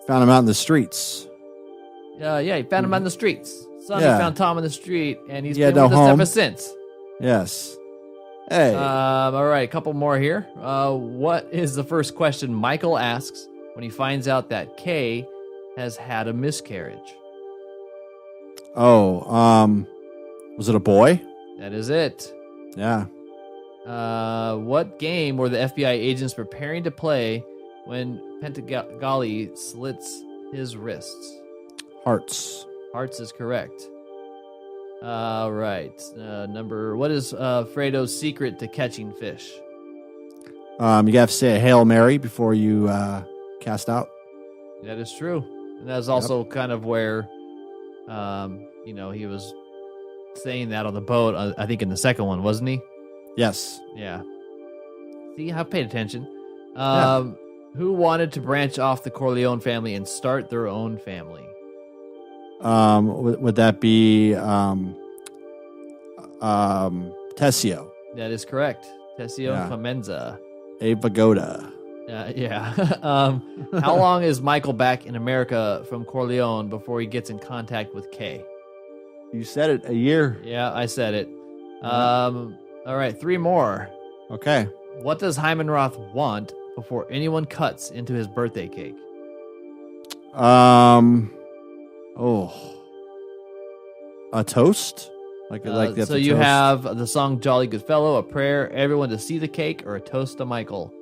found him out in the streets. Yeah, he found him on the streets. Sonny Yeah. found Tom on the street, and he's He had been with no us home. ever since. Yes. Hey. All right, a couple more here. What is the first question Michael asks when he finds out that Kay has had a miscarriage? Was it a boy? That is it. Yeah. What game were the FBI agents preparing to play when Pentagali slits his wrists? Hearts. Hearts is correct. Right. What is Fredo's secret to catching fish? You have to say a Hail Mary before you cast out. That is true. And that's also kind of where, he was saying that on the boat, I think in the second one, wasn't he? Yes. Yeah. See, I've paid attention. Yeah. Who wanted to branch off the Corleone family and start their own family? Would that be Tessio? That is correct. Tessio Yeah. Clemenza. A pagoda. Yeah. How long is Michael back in America from Corleone before he gets in contact with Kay? You said it, a year. Yeah, I said it. All right, 3 more. Okay. What does Hyman Roth want before anyone cuts into his birthday cake? A toast? Like they have so to you toast? have the song Jolly Good Fellow, a prayer, everyone to see the cake, or a toast to Michael?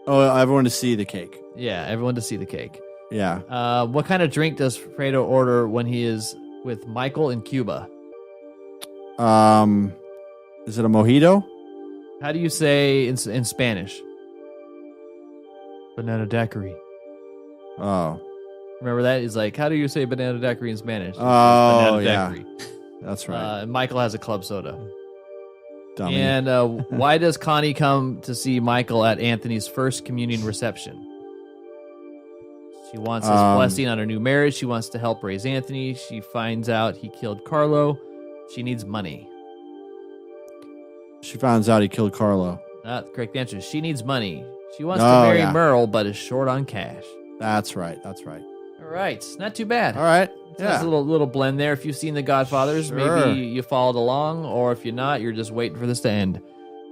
Oh, everyone to see the cake. Yeah, everyone to see the cake. Yeah. What kind of drink does Fredo order when he is with Michael in Cuba? Is it a mojito? How do you say in Spanish? Banana daiquiri. Oh. Remember that? He's like, how do you say banana daiquiri in Spanish? He says, Oh, banana yeah. daiquiri. That's right. And Michael has a club soda. Dummy. And why does Connie come to see Michael at Anthony's first communion reception? She wants his blessing on her new marriage. She wants to help raise Anthony. She finds out he killed Carlo. She needs money. She finds out he killed Carlo. Not the correct answer. She needs money. She wants to marry Merle, but is short on cash. That's right. All right. Not too bad. All right. There's a little blend there. If you've seen The Godfathers, Sure. maybe you followed along, or if you're not, you're just waiting for this to end.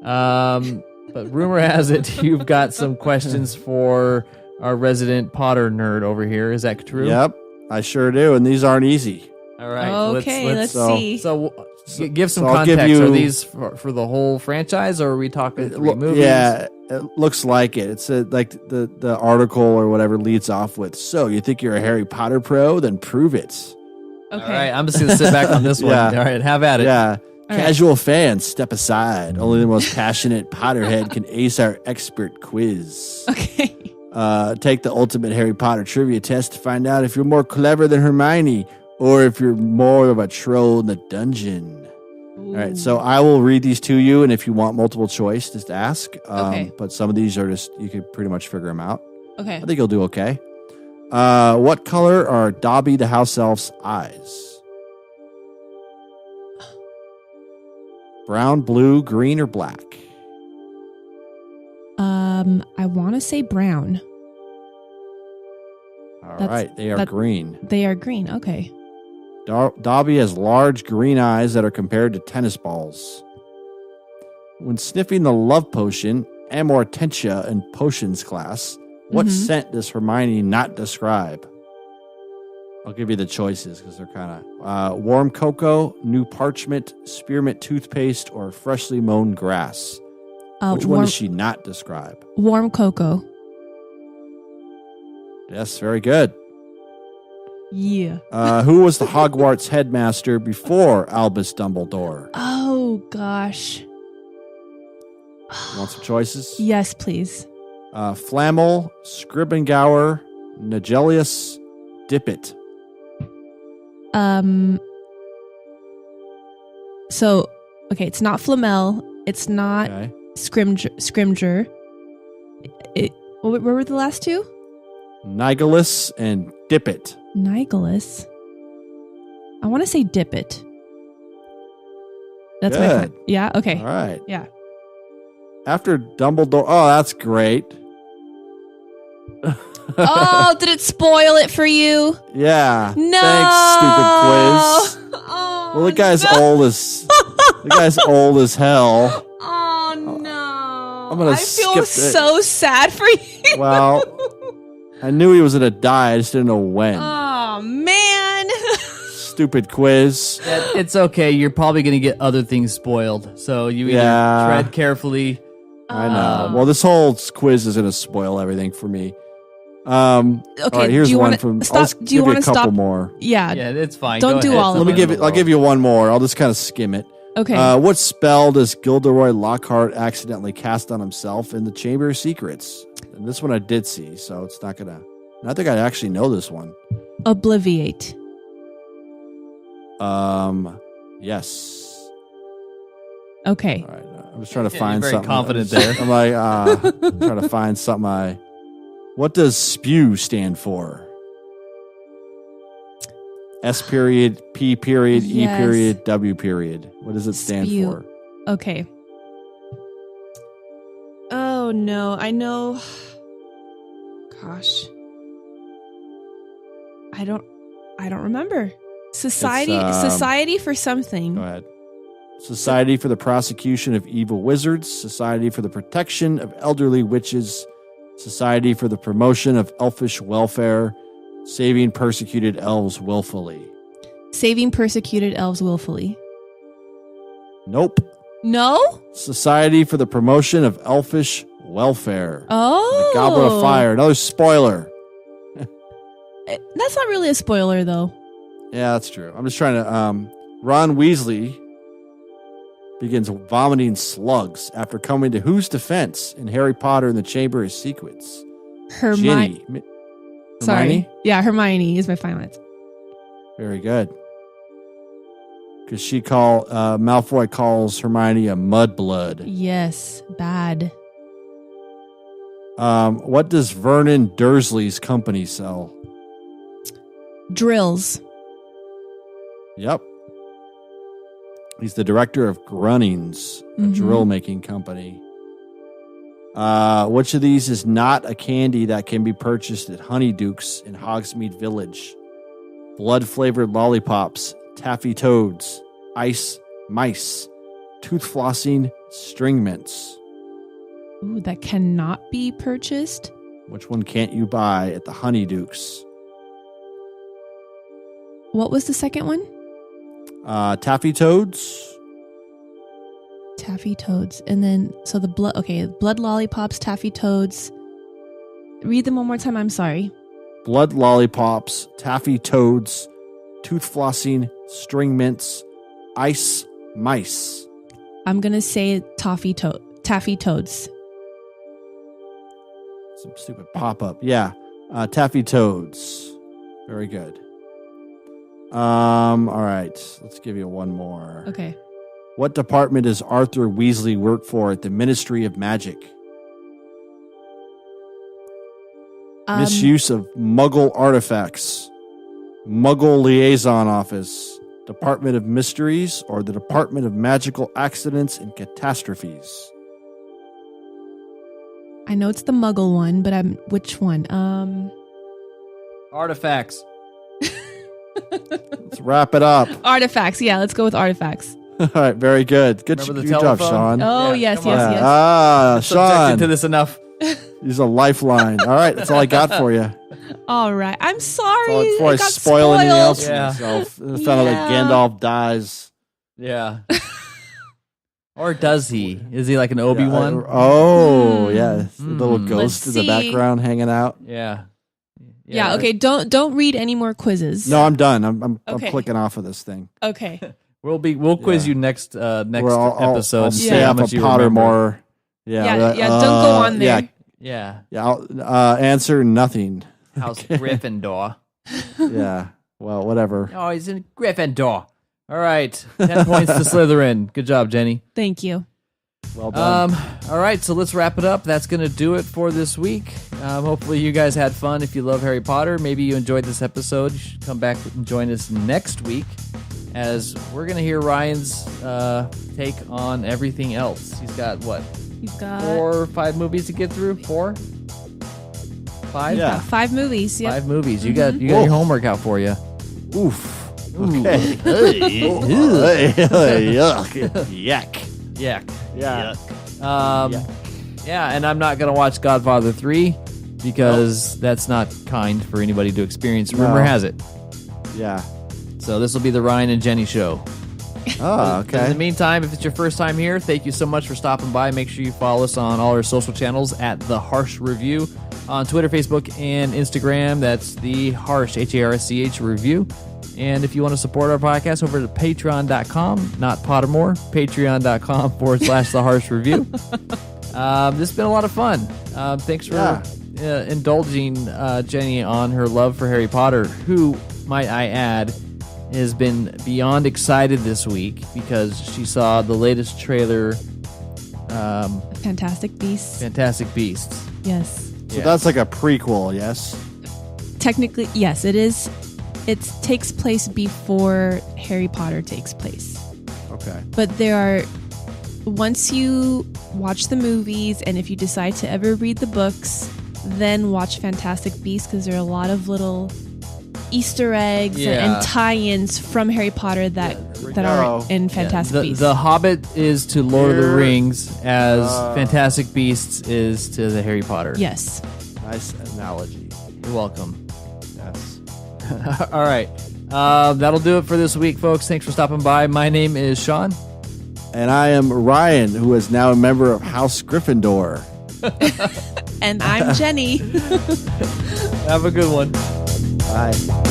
But rumor has it you've got some questions for our resident Potter nerd over here. Is that true? Yep, I sure do, and these aren't easy. All right. Okay, let's see. So give some I'll context. give you- Are these for the whole franchise, or are we talking 3 movies? Yeah, it looks like it. It's like the article or whatever leads off with, so you think you're a Harry Potter pro? Then prove it. All Okay. right. I'm just going to sit back on this one. Yeah. All right. Have at it. Yeah. All Casual fans, step aside. Only the most passionate Potterhead can ace our expert quiz. Okay. Take the ultimate Harry Potter trivia test to find out if you're more clever than Hermione or if you're more of a troll in the dungeon. All right, so I will read these to you, and if you want multiple choice, just ask. Okay. But some of these are just, you could pretty much figure them out. Okay. I think you'll do okay. What color are Dobby the house elf's eyes? Brown, blue, green, or black? I want to say brown. All That's- right, they are that- green. They are green. Okay. Dobby has large green eyes that are compared to tennis balls. When sniffing the love potion, Amortentia in potions class, what scent does Hermione not describe? I'll give you the choices because they're kind of warm cocoa, new parchment, spearmint toothpaste, or freshly mown grass. Which one warm, does she not describe? warm cocoa. Yes, very good. Yeah. Who was the Hogwarts headmaster before Albus Dumbledore? Oh gosh. You want some choices? Yes, please. Flammel, Scribengauer, Nigelius, Dippet. So, okay, it's not Flamel. It's not Okay. Scrimger. What were the last two? Nigellus and Dippet. Nigellus. I want to say Dippet. That's my Good. Yeah. Okay. All right. Yeah. After Dumbledore. Oh, that's great. Oh, did it spoil it for you? Yeah. No. Thanks, stupid quiz. Oh, Well, the guy's no. old as the guy's old as hell. Oh no! I'm gonna I feel skip it. so sad for you. Well, I knew he was gonna die. I just didn't know when. Oh man! Stupid quiz. It's okay. You're probably going to get other things spoiled. So you either Yeah. tread carefully. I know. Well, this whole quiz is gonna spoil everything for me. All right, here's do you one wanna from. stop? I'll just Do you give want a to couple stop? more. Yeah. Yeah, it's fine. Don't Go do ahead. all of Let me them. I'll give you one more. I'll just kind of skim it. Okay. What spell does Gilderoy Lockhart accidentally cast on himself in the Chamber of Secrets? And this one I did see, so it's not gonna. I think I actually know this one. Obliviate. Yes. Okay. All right. I'm just trying to Yeah, find you're very something. confident there. I'm like, trying to find something. What does SPEW stand for? S period, P period, E Yes. period, W period. What does it stand Spew. for? Okay. Oh no, I know. Gosh, I don't remember. Society for something. Go ahead. Society for the Prosecution of Evil Wizards, Society for the Protection of Elderly Witches, Society for the Promotion of Elfish Welfare, Saving Persecuted Elves Willfully. Saving persecuted elves willfully. Nope. No? Society for the Promotion of Elfish Welfare. Oh. The Goblet of Fire. Another spoiler. That's not really a spoiler, though. Yeah, that's true. I'm just trying to... Ron Weasley begins vomiting slugs after coming to whose defense in Harry Potter and the Chamber of Secrets? Hermione. Sorry. Yeah, Hermione is my final answer. Very good. Because Malfoy calls Hermione a mudblood. Yes, bad. What does Vernon Dursley's company sell? Drills. Yep. He's the director of Grunnings, a drill making company. Which of these is not a candy that can be purchased at Honeyduke's in Hogsmeade Village? Blood-flavored lollipops, taffy toads, ice mice, tooth flossing, string mints. Ooh, that cannot be purchased. Which one can't you buy at the Honeyduke's? What was the second one? Taffy toads. Taffy toads. And then, so the blood lollipops, taffy toads. Read them one more time, I'm sorry. Blood lollipops, taffy toads, tooth flossing, string mints, ice mice. I'm going to say taffy toads. Some stupid pop-up. Yeah. Taffy toads. Very good. All right. Let's give you one more. Okay. What department does Arthur Weasley work for at the Ministry of Magic? Misuse of Muggle artifacts, Muggle Liaison Office, Department of Mysteries, or the Department of Magical Accidents and Catastrophes? I know it's the Muggle one, but which one? Artifacts. Let's wrap it up. Artifacts. Yeah, let's go with artifacts. All right, very good. Good Remember the job, telephone? Sean. Oh, Yeah, yes. come on. Ah, Subjected Sean. to this enough. He's a lifeline. All right, that's all I got for you. All right. I'm sorry. That's all before I got spoil anything else for Yeah. myself. I found out that Gandalf dies. Yeah. Or does he? Is he like an Obi-Wan? Yeah. The little Hmm. ghost in Let's the background hanging out. Yeah. Yeah. Okay. Don't read any more quizzes. No, I'm done. I'm Okay. clicking off of this thing. Okay. We'll quiz Yeah. you next I'll episode. and see stay how off much of you Potter remember. more. Yeah. Don't go on there. Yeah. Yeah. I'll answer nothing. House Gryffindor. Yeah. Well, whatever. Oh, he's in Gryffindor. All right. 10 points to Slytherin. Good job, Jenny. Thank you. Well done. All right, so let's wrap it up. That's going to do it for this week. Hopefully you guys had fun. If you love Harry Potter, maybe you enjoyed this episode. You should come back and join us next week as we're going to hear Ryan's take on everything else. He's got, what, You've got 4 or 5 movies to get through? 4? 5? Yeah. 5 movies. Yep. 5 movies. You got your homework out for you. Oof. Okay. Yuck. Yuck. Yeah. Yeah, and I'm not going to watch Godfather 3 because that's not kind for anybody to experience. Rumor No. has it. Yeah. So this will be the Ryan and Jenny show. Oh, In the okay. meantime, if it's your first time here, thank you so much for stopping by. Make sure you follow us on all our social channels at The Harsch Review on Twitter, Facebook, and Instagram. That's The Harsch, Harsch Review. And if you want to support our podcast, over to patreon.com, not Pottermore, patreon.com/The Harsch Review. This has been a lot of fun. Thanks for indulging Jenny on her love for Harry Potter, who, might I add, has been beyond excited this week because she saw the latest trailer, Fantastic Beasts. Fantastic Beasts. Yes. So that's like a prequel, yes? Technically, yes, it is. It takes place before Harry Potter takes place. Okay. But there are, once you watch the movies, and if you decide to ever read the books, then watch Fantastic Beasts, because there are a lot of little Easter eggs and tie-ins from Harry Potter that are in Fantastic Beasts. The Hobbit is to Lord of the Rings as Fantastic Beasts is to the Harry Potter. Yes. Nice analogy. You're welcome. Yes. All right. That'll do it for this week, folks. Thanks for stopping by. My name is Sean. And I am Ryan, who is now a member of House Gryffindor. And I'm Jenny. Have a good one. Bye.